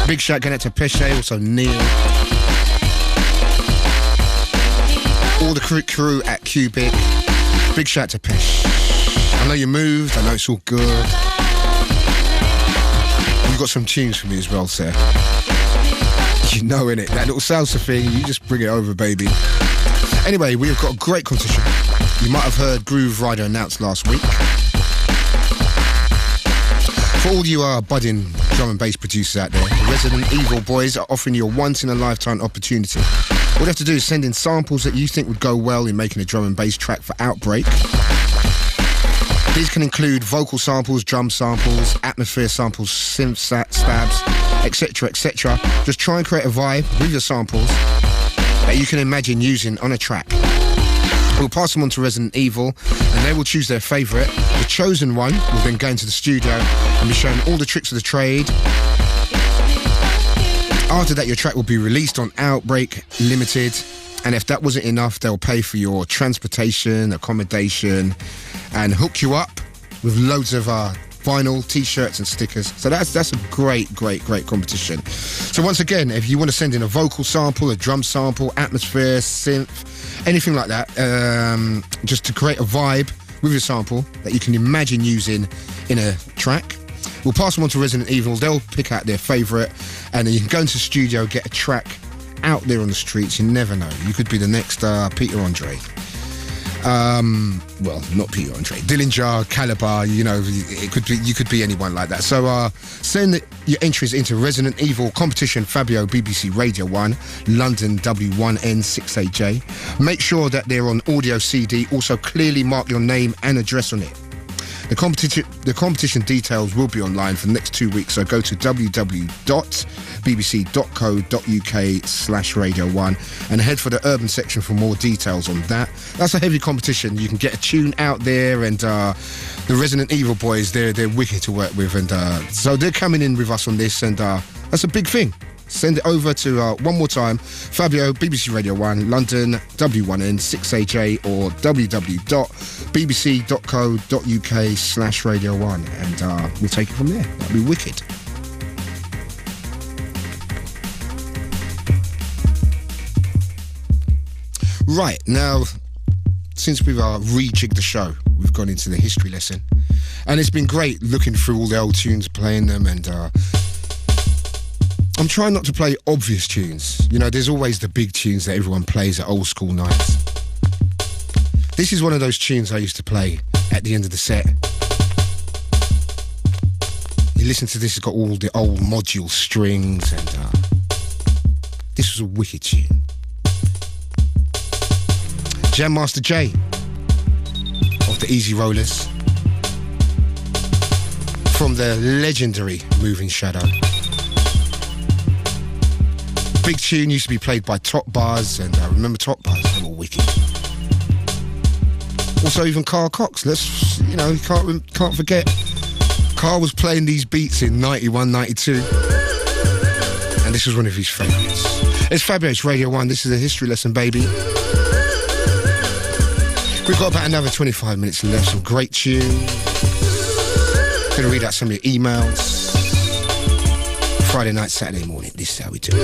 Big shout going out to Pesce, also Neil. All the crew at Cubic. Big shout to Pesh. I know you moved, I know it's all good. You've got some tunes for me as well, sir. You know, innit? That little salsa thing, you just bring it over, baby. Anyway, we've got a great competition. You might have heard Groove Rider announced last week. For all you budding drum and bass producers out there, the Resident Evil boys are offering you a once-in-a-lifetime opportunity. All you have to do is send in samples that you think would go well in making a drum and bass track for Outbreak. These can include vocal samples, drum samples, atmosphere samples, synth stabs, etc, etc. Just try and create a vibe with your samples that you can imagine using on a track. We'll pass them on to Resident Evil and they will choose their favourite. The chosen one will then go into the studio and be shown all the tricks of the trade. After that, your track will be released on Outbreak Limited, and if that wasn't enough, they'll pay for your transportation, accommodation, and hook you up with loads of vinyl, t-shirts and stickers. So that's a great competition. So once again, if you want to send in a vocal sample, a drum sample, atmosphere, synth, anything like that, just to create a vibe with your sample that you can imagine using in a track, we'll pass them on to Resident Evil. They'll pick out their favourite, and then you can go into the studio, get a track out there on the streets. You never know. You could be the next Peter Andre. Well, not P.U.R, Dillinger, Calibre, you know, you could be anyone like that. So send your entries into Resident Evil Competition Fabio BBC Radio 1, London W1N 6AJ. Make sure that they're on audio CD. Also clearly mark your name and address on it. The competition details will be online for the next 2 weeks, so go to www.bbc.co.uk/Radio1 and head for the urban section for more details on that. That's a heavy competition. You can get a tune out there, and the Resident Evil boys, they're wicked to work with, and so they're coming in with us on this, and that's a big thing. Send it over to, one more time, Fabio, BBC Radio 1, London, W1N 6AJ, or www.bbc.co.uk/Radio1, and we'll take it from there. That'll be wicked. Right, now, since we've rejigged the show, we've gone into the history lesson, and it's been great looking through all the old tunes, playing them, and I'm trying not to play obvious tunes. You know, there's always the big tunes that everyone plays at old school nights. This is one of those tunes I used to play at the end of the set. You listen to this, it's got all the old module strings, and this was a wicked tune. Jam Master J of the Easy Rollers, from the legendary Moving Shadow. Big tune used to be played by Top Bars, and I remember Top Bars, they were wicked. Also, even Carl Cox, can't forget. Carl was playing these beats in 91, 92, and this was one of his favourites. It's Fabio's Radio 1, this is a history lesson, baby. We've got about another 25 minutes left, some great tunes. Gonna read out some of your emails. Friday night, Saturday morning, this is how we do it.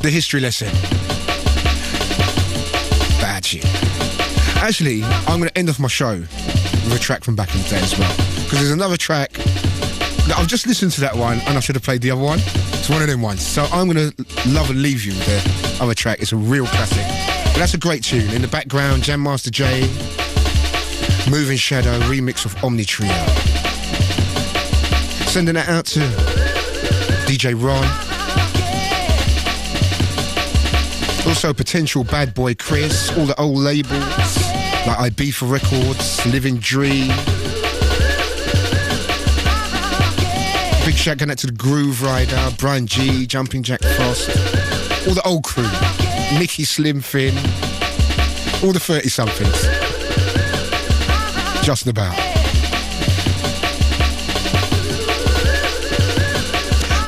The history lesson. Bad shit. Actually, I'm going to end off my show with a track from back in the day as well. Because there's another track that I've just listened to that one and I should have played the other one. It's one of them ones. So I'm going to love and leave you with the other track. It's a real classic. But that's a great tune. In the background, Jam Master J, Moving Shadow, remix of Omni Trio. Sending that out to DJ Ron. Also potential bad boy Chris, all the old labels like Ibiza Records, Living Dream. Big shout going out to the Groove Rider, Brian G, Jumping Jack Frost, all the old crew, Mickey Slim Finn, all the 30-somethings. Just about.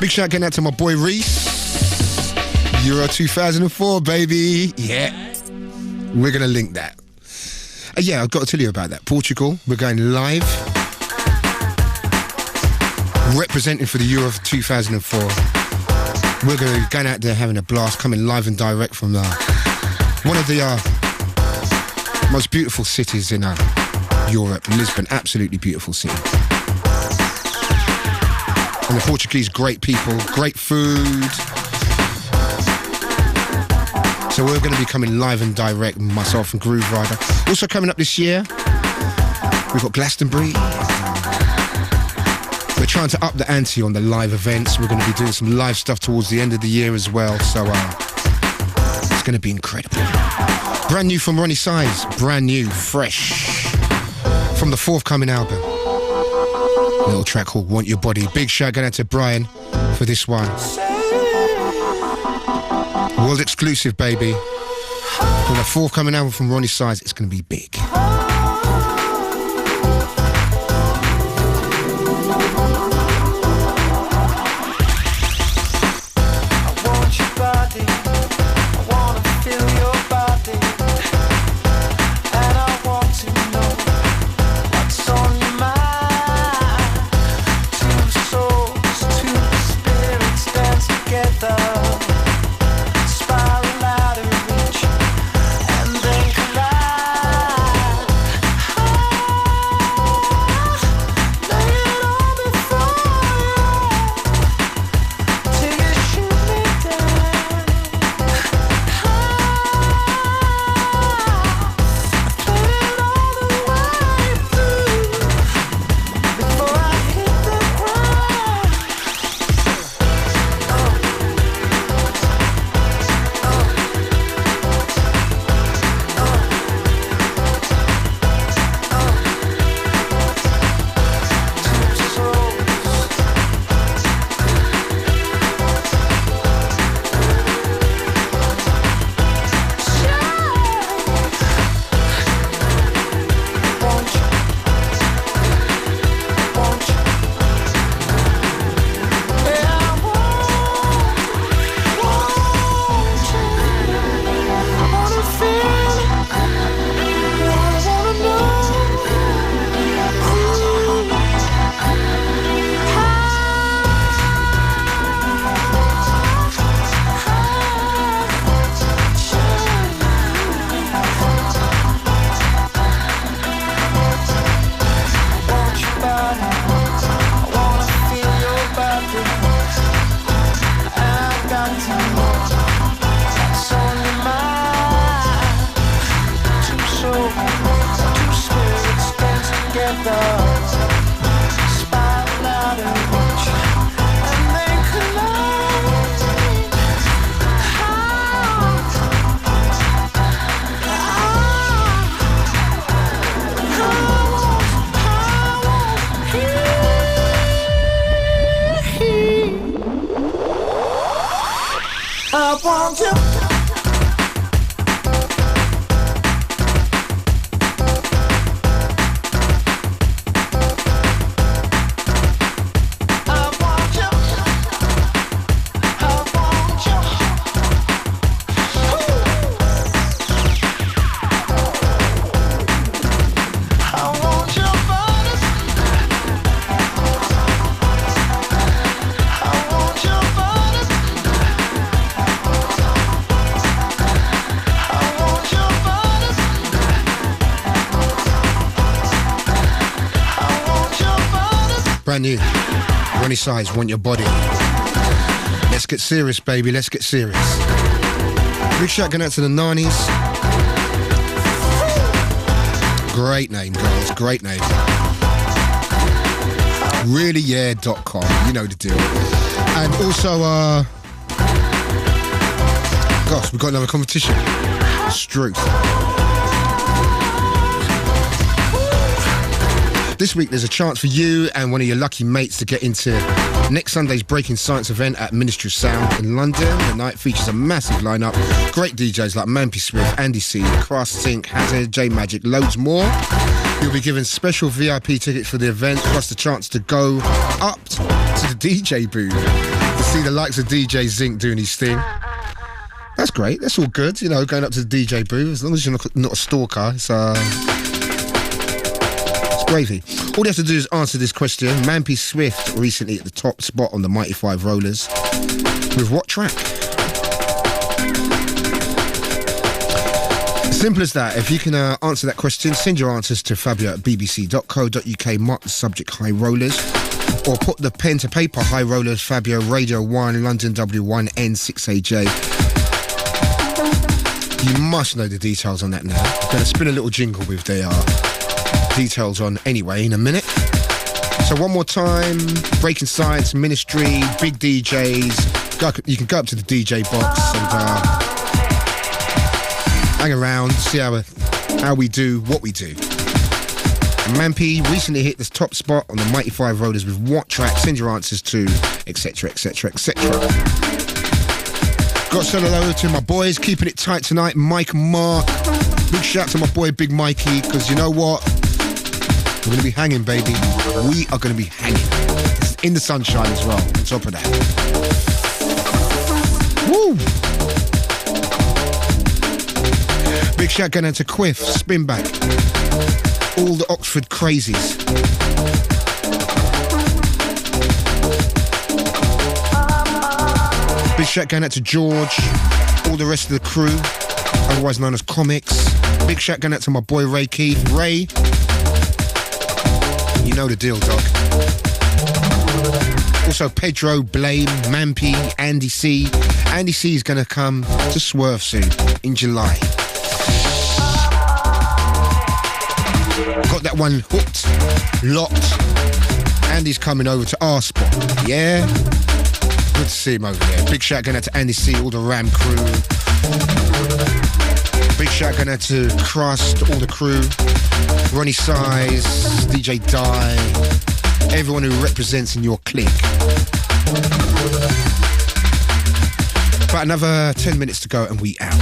Big shout going out to my boy Reese. Euro 2004, baby. Yeah. We're going to link that. Yeah, I've got to tell you about that. Portugal, we're going live. Representing for the Euro 2004. We're going out there having a blast, coming live and direct from one of the most beautiful cities in Europe, Lisbon. Absolutely beautiful city. And the Portuguese, great people, great food. So we're going to be coming live and direct, myself and Groove Rider. Also coming up this year, we've got Glastonbury. We're trying to up the ante on the live events. We're going to be doing some live stuff towards the end of the year as well. So it's going to be incredible. Brand new from Ronnie Size. Brand new, fresh. From the forthcoming album. A little track called Want Your Body. Big shout going out to Brian for this one. World exclusive, baby. From the forthcoming album from Ronnie Size, it's going to be big. I want you. brand new. Ronnie Size, Want Your Body. Let's get serious, baby. Let's get serious. Big shout going out to the Nannies. Great name, girls. Great name. ReallyYeah.com. You know the deal. And also, gosh, we've got another competition. Struth. This week there's a chance for you and one of your lucky mates to get into next Sunday's Breaking Science event at Ministry of Sound in London. The night features a massive lineup. Great DJs like Mampy Swift, Andy C, Cross, Zinc, Hazard, J Majik, loads more. You'll be given special VIP tickets for the event, plus the chance to go up to the DJ booth to see the likes of DJ Zinc doing his thing. That's great. That's all good, you know, going up to the DJ booth. As long as you're not a stalker, it's gravy. All you have to do is answer this question. Mampy Swift recently at the top spot on the Mighty 5 Rollers. With what track? Simple as that. If you can answer that question, send your answers to Fabio at bbc.co.uk, mark the subject High Rollers, or put the pen to paper, High Rollers, Fabio, Radio 1, London W1N6AJ. You must know the details on that now. I'm going to spin a little jingle with the details on anyway in a minute. So one more time, Breaking Science, Ministry, big DJs. You can go up to the DJ box and hang around, see how we do what we do. Mampy recently hit the top spot on the Mighty 5 Rollers with what track? Send your answers to etc, etc, etc. Got to send hello to my boys, keeping it tight tonight, Mike and Mark. Big shout to my boy Big Mikey, because you know what? We're going to be hanging, baby. We are going to be hanging. In the sunshine as well, on top of that. Woo! Big shout going out to Quiff, Spinback. All the Oxford crazies. Big shout going out to George. All the rest of the crew, otherwise known as Comics. Big shout going out to my boy Ray Keith. Ray, you know the deal, dog. Also Pedro, Blame, Mampy, Andy C. Andy C is going to come to Swerve soon, in July. Got that one hooked, locked. Andy's coming over to our spot. Yeah? Good to see him over there. Big shout going out to Andy C, all the Ram crew. Big shout going out to Crust, all the crew. Ronnie Size, DJ Die, everyone who represents in your clique. About another 10 minutes to go and we out.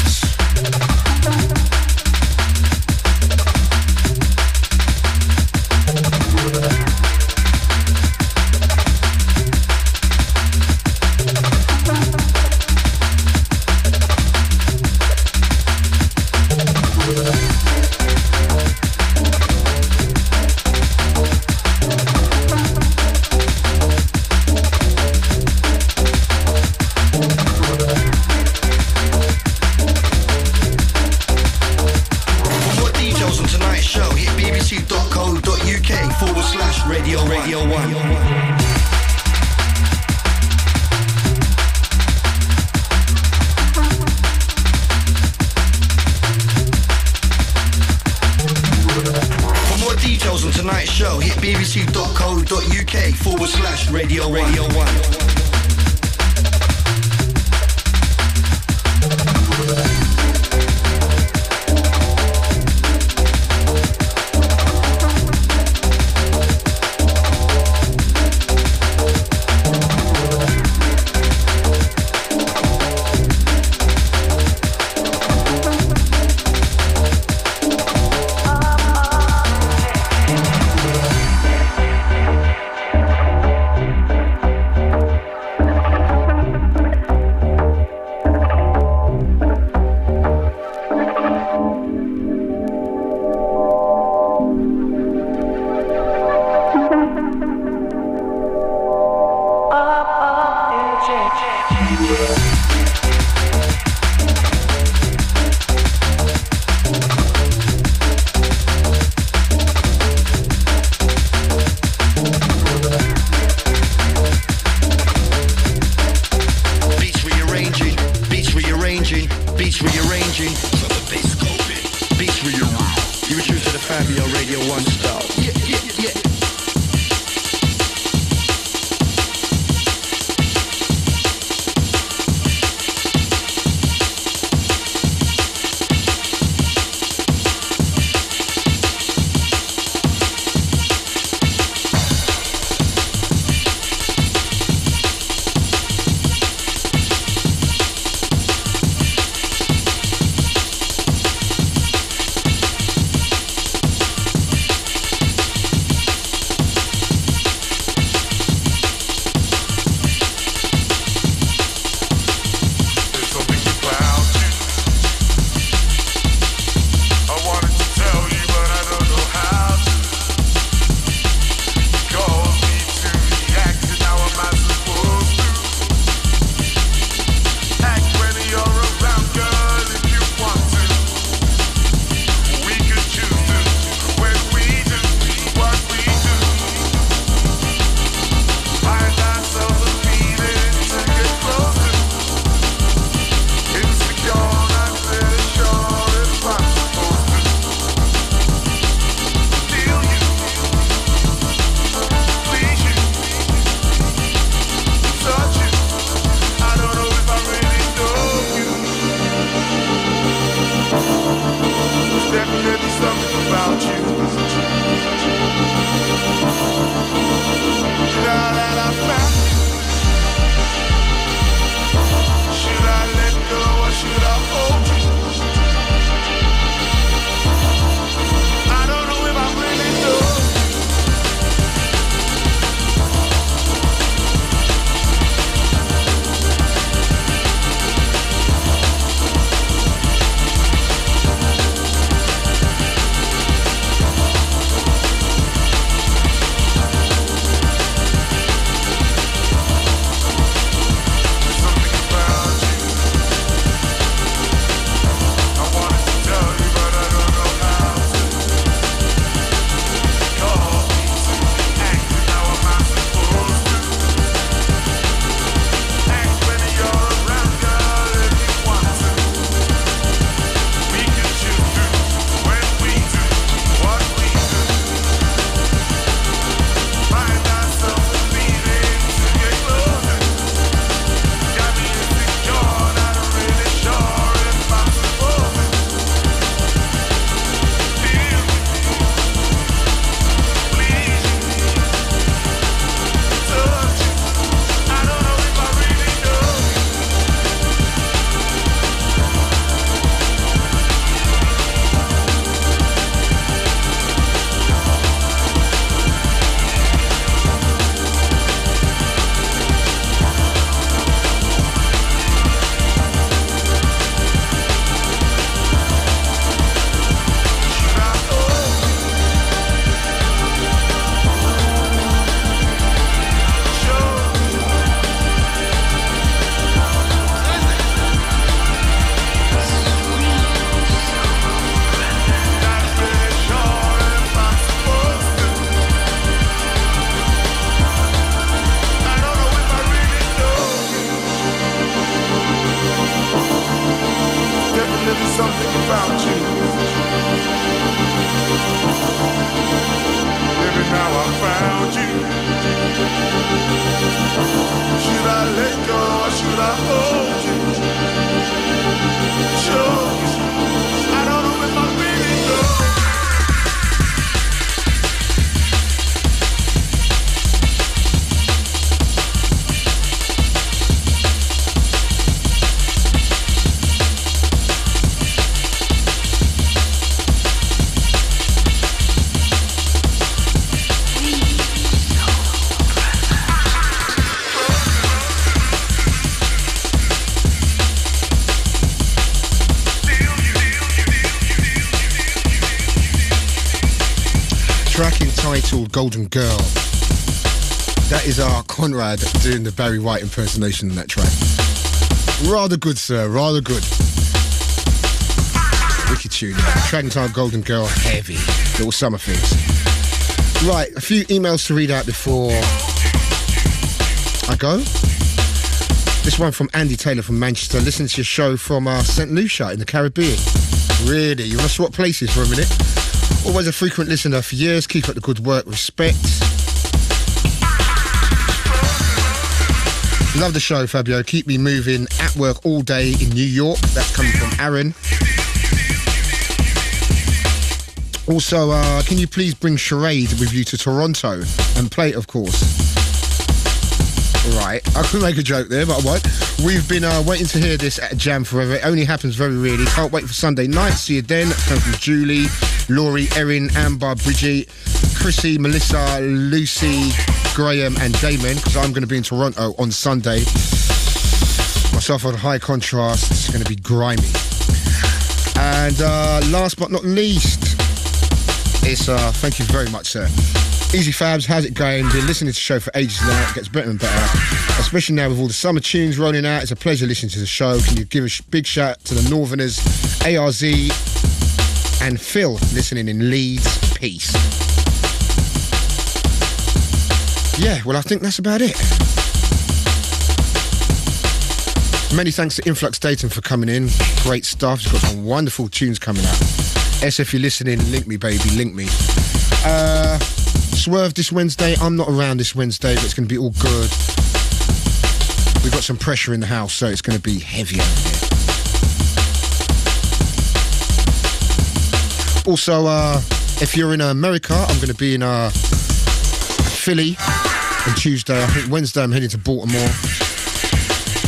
Radio 1. found you. Baby, now I found you. Should I let go or should I hold you? Sure, I don't know if I really know. Track entitled Golden Girl. That is our Conrad doing the Barry White impersonation in that track. Rather good, sir, rather good. Wicked tune. Track entitled Golden Girl, heavy. Little summer things. Right, a few emails to read out before I go. This one from Andy Taylor from Manchester. Listen to your show from St. Lucia in the Caribbean. Really? You must swap places for a minute. Always a frequent listener for years. Keep up the good work. Respect. Love the show, Fabio. Keep me moving at work all day in New York. That's coming from Aaron. Also, can you please bring Charade with you to Toronto and play it, of course? Right, I could make a joke there, but I won't. We've been waiting to hear this at Jam forever. It only happens very rarely. Can't wait for Sunday night. See you then. That's coming from Julie, Laurie, Erin, Amber, Bridget, Chrissy, Melissa, Lucy, Graham and Damon, because I'm going to be in Toronto on Sunday. Myself on High Contrast. It's going to be grimy. And last but not least, it's thank you very much, sir. Easy Fabs, how's it going? Been listening to the show for ages now. It gets better and better, especially now with all the summer tunes rolling out. It's a pleasure listening to the show. Can you give a big shout to the Northerners, ARZ and Phil, listening in Leeds. Peace. Yeah, well, I think that's about it. Many thanks to Influx Dayton for coming in. Great stuff. He's got some wonderful tunes coming out. if you're listening, link me, baby, link me. Swerve this Wednesday. I'm not around this Wednesday, but it's going to be all good. We've got some pressure in the house, so it's going to be heavy over here. Also, if you're in America, I'm going to be in Philly on Tuesday. I think Wednesday I'm heading to Baltimore.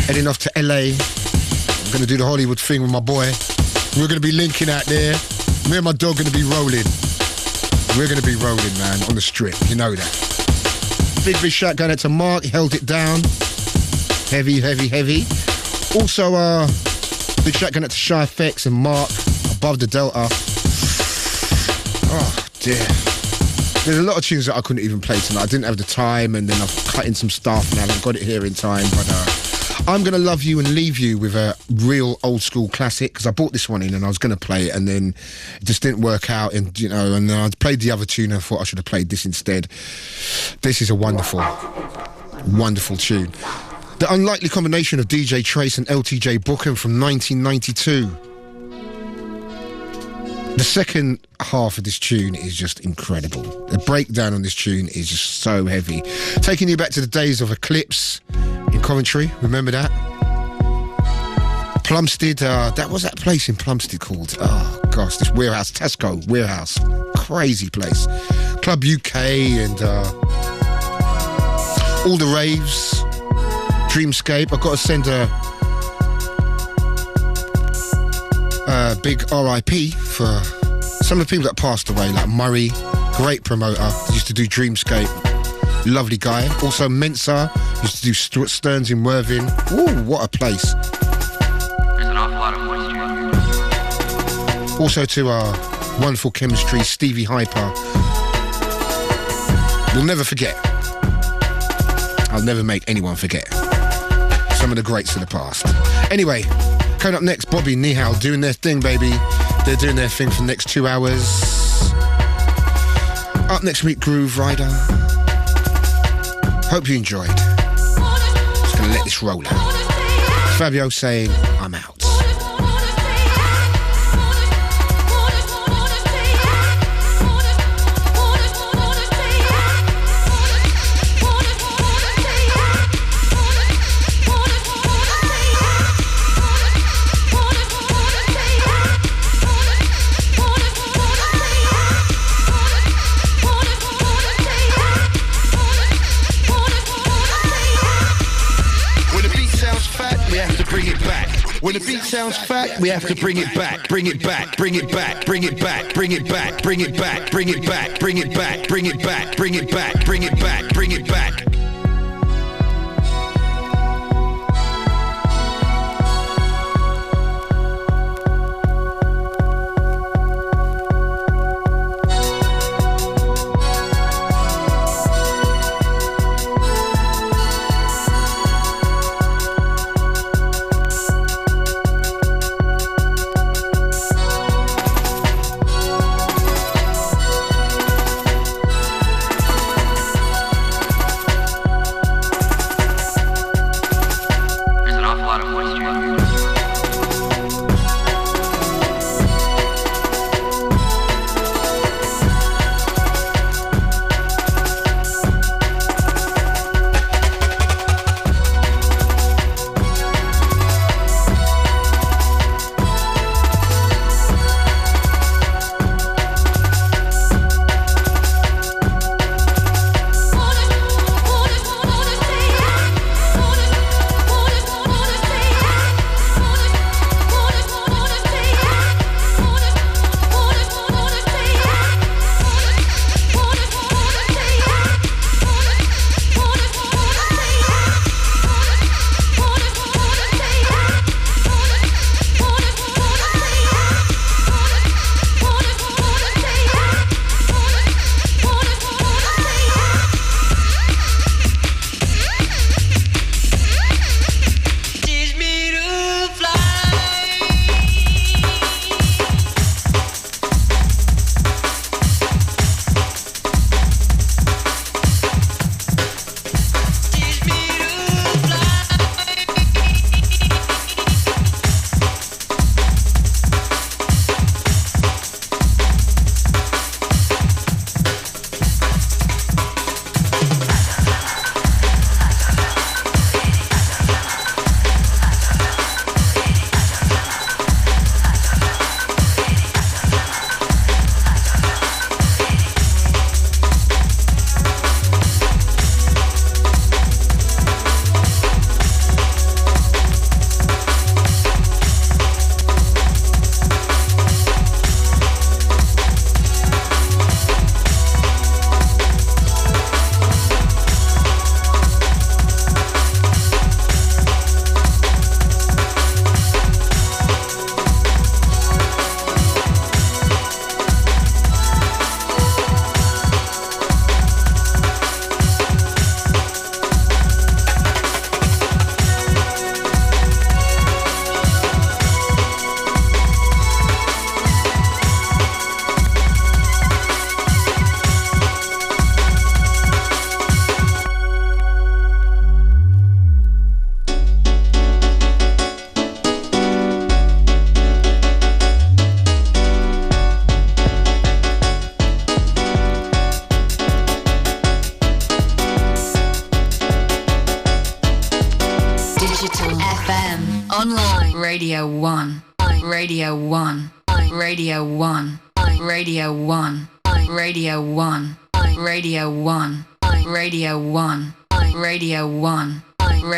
Heading off to LA. I'm going to do the Hollywood thing with my boy. We're going to be linking out there. Me and my dog going to be rolling. We're going to be rolling, man, on the strip. You know that. Big shout going out to Mark. He held it down. Heavy, heavy, heavy. Also, big shout going out to Shy Effects and Mark above the Delta. Oh, dear. There's a lot of tunes that I couldn't even play tonight. I didn't have the time, and then I've cut in some stuff and I haven't got it here in time. But I'm going to love you and leave you with a real old school classic, because I bought this one in and I was going to play it, and then it just didn't work out. And, you know, and I played the other tune and I thought I should have played this instead. This is a wonderful, wonderful tune. The Unlikely Combination of DJ Trace and LTJ Bookham from 1992. The second half of this tune is just incredible. The breakdown on this tune is just so heavy. Taking you back to the days of Eclipse in Coventry. Remember that? Plumstead, that was that place in Plumstead called, oh gosh, this warehouse, Tesco warehouse. Crazy place. Club UK and all the raves. Dreamscape. I've got to send a big RIP for some of the people that passed away, like Murray, great promoter, used to do Dreamscape, lovely guy. Also Mensa, used to do Stearns in Worthing. Ooh, what a place. There's an awful lot of moisture in here. Also to Wonderful Chemistry, Stevie Hyper. We'll never forget. I'll never make anyone forget some of the greats of the past. Anyway, coming up next, Bobby and Nihal doing their thing, baby. They're doing their thing for the next 2 hours. Up next week, Groove Rider. Hope you enjoyed. Just gonna let this roll out. Fabio saying, I'm out. sounds fat, we have to bring it back. When the beat sounds fat, we have to bring it back. Bring it back, bring it back, bring it back, bring it back, bring it back, bring it back, bring it back, bring it back, bring it back, bring it back, bring it back. Radio 1, Radio 1, Radio 1, Radio 1, Radio 1, Radio 1, Radio 1, Radio 1,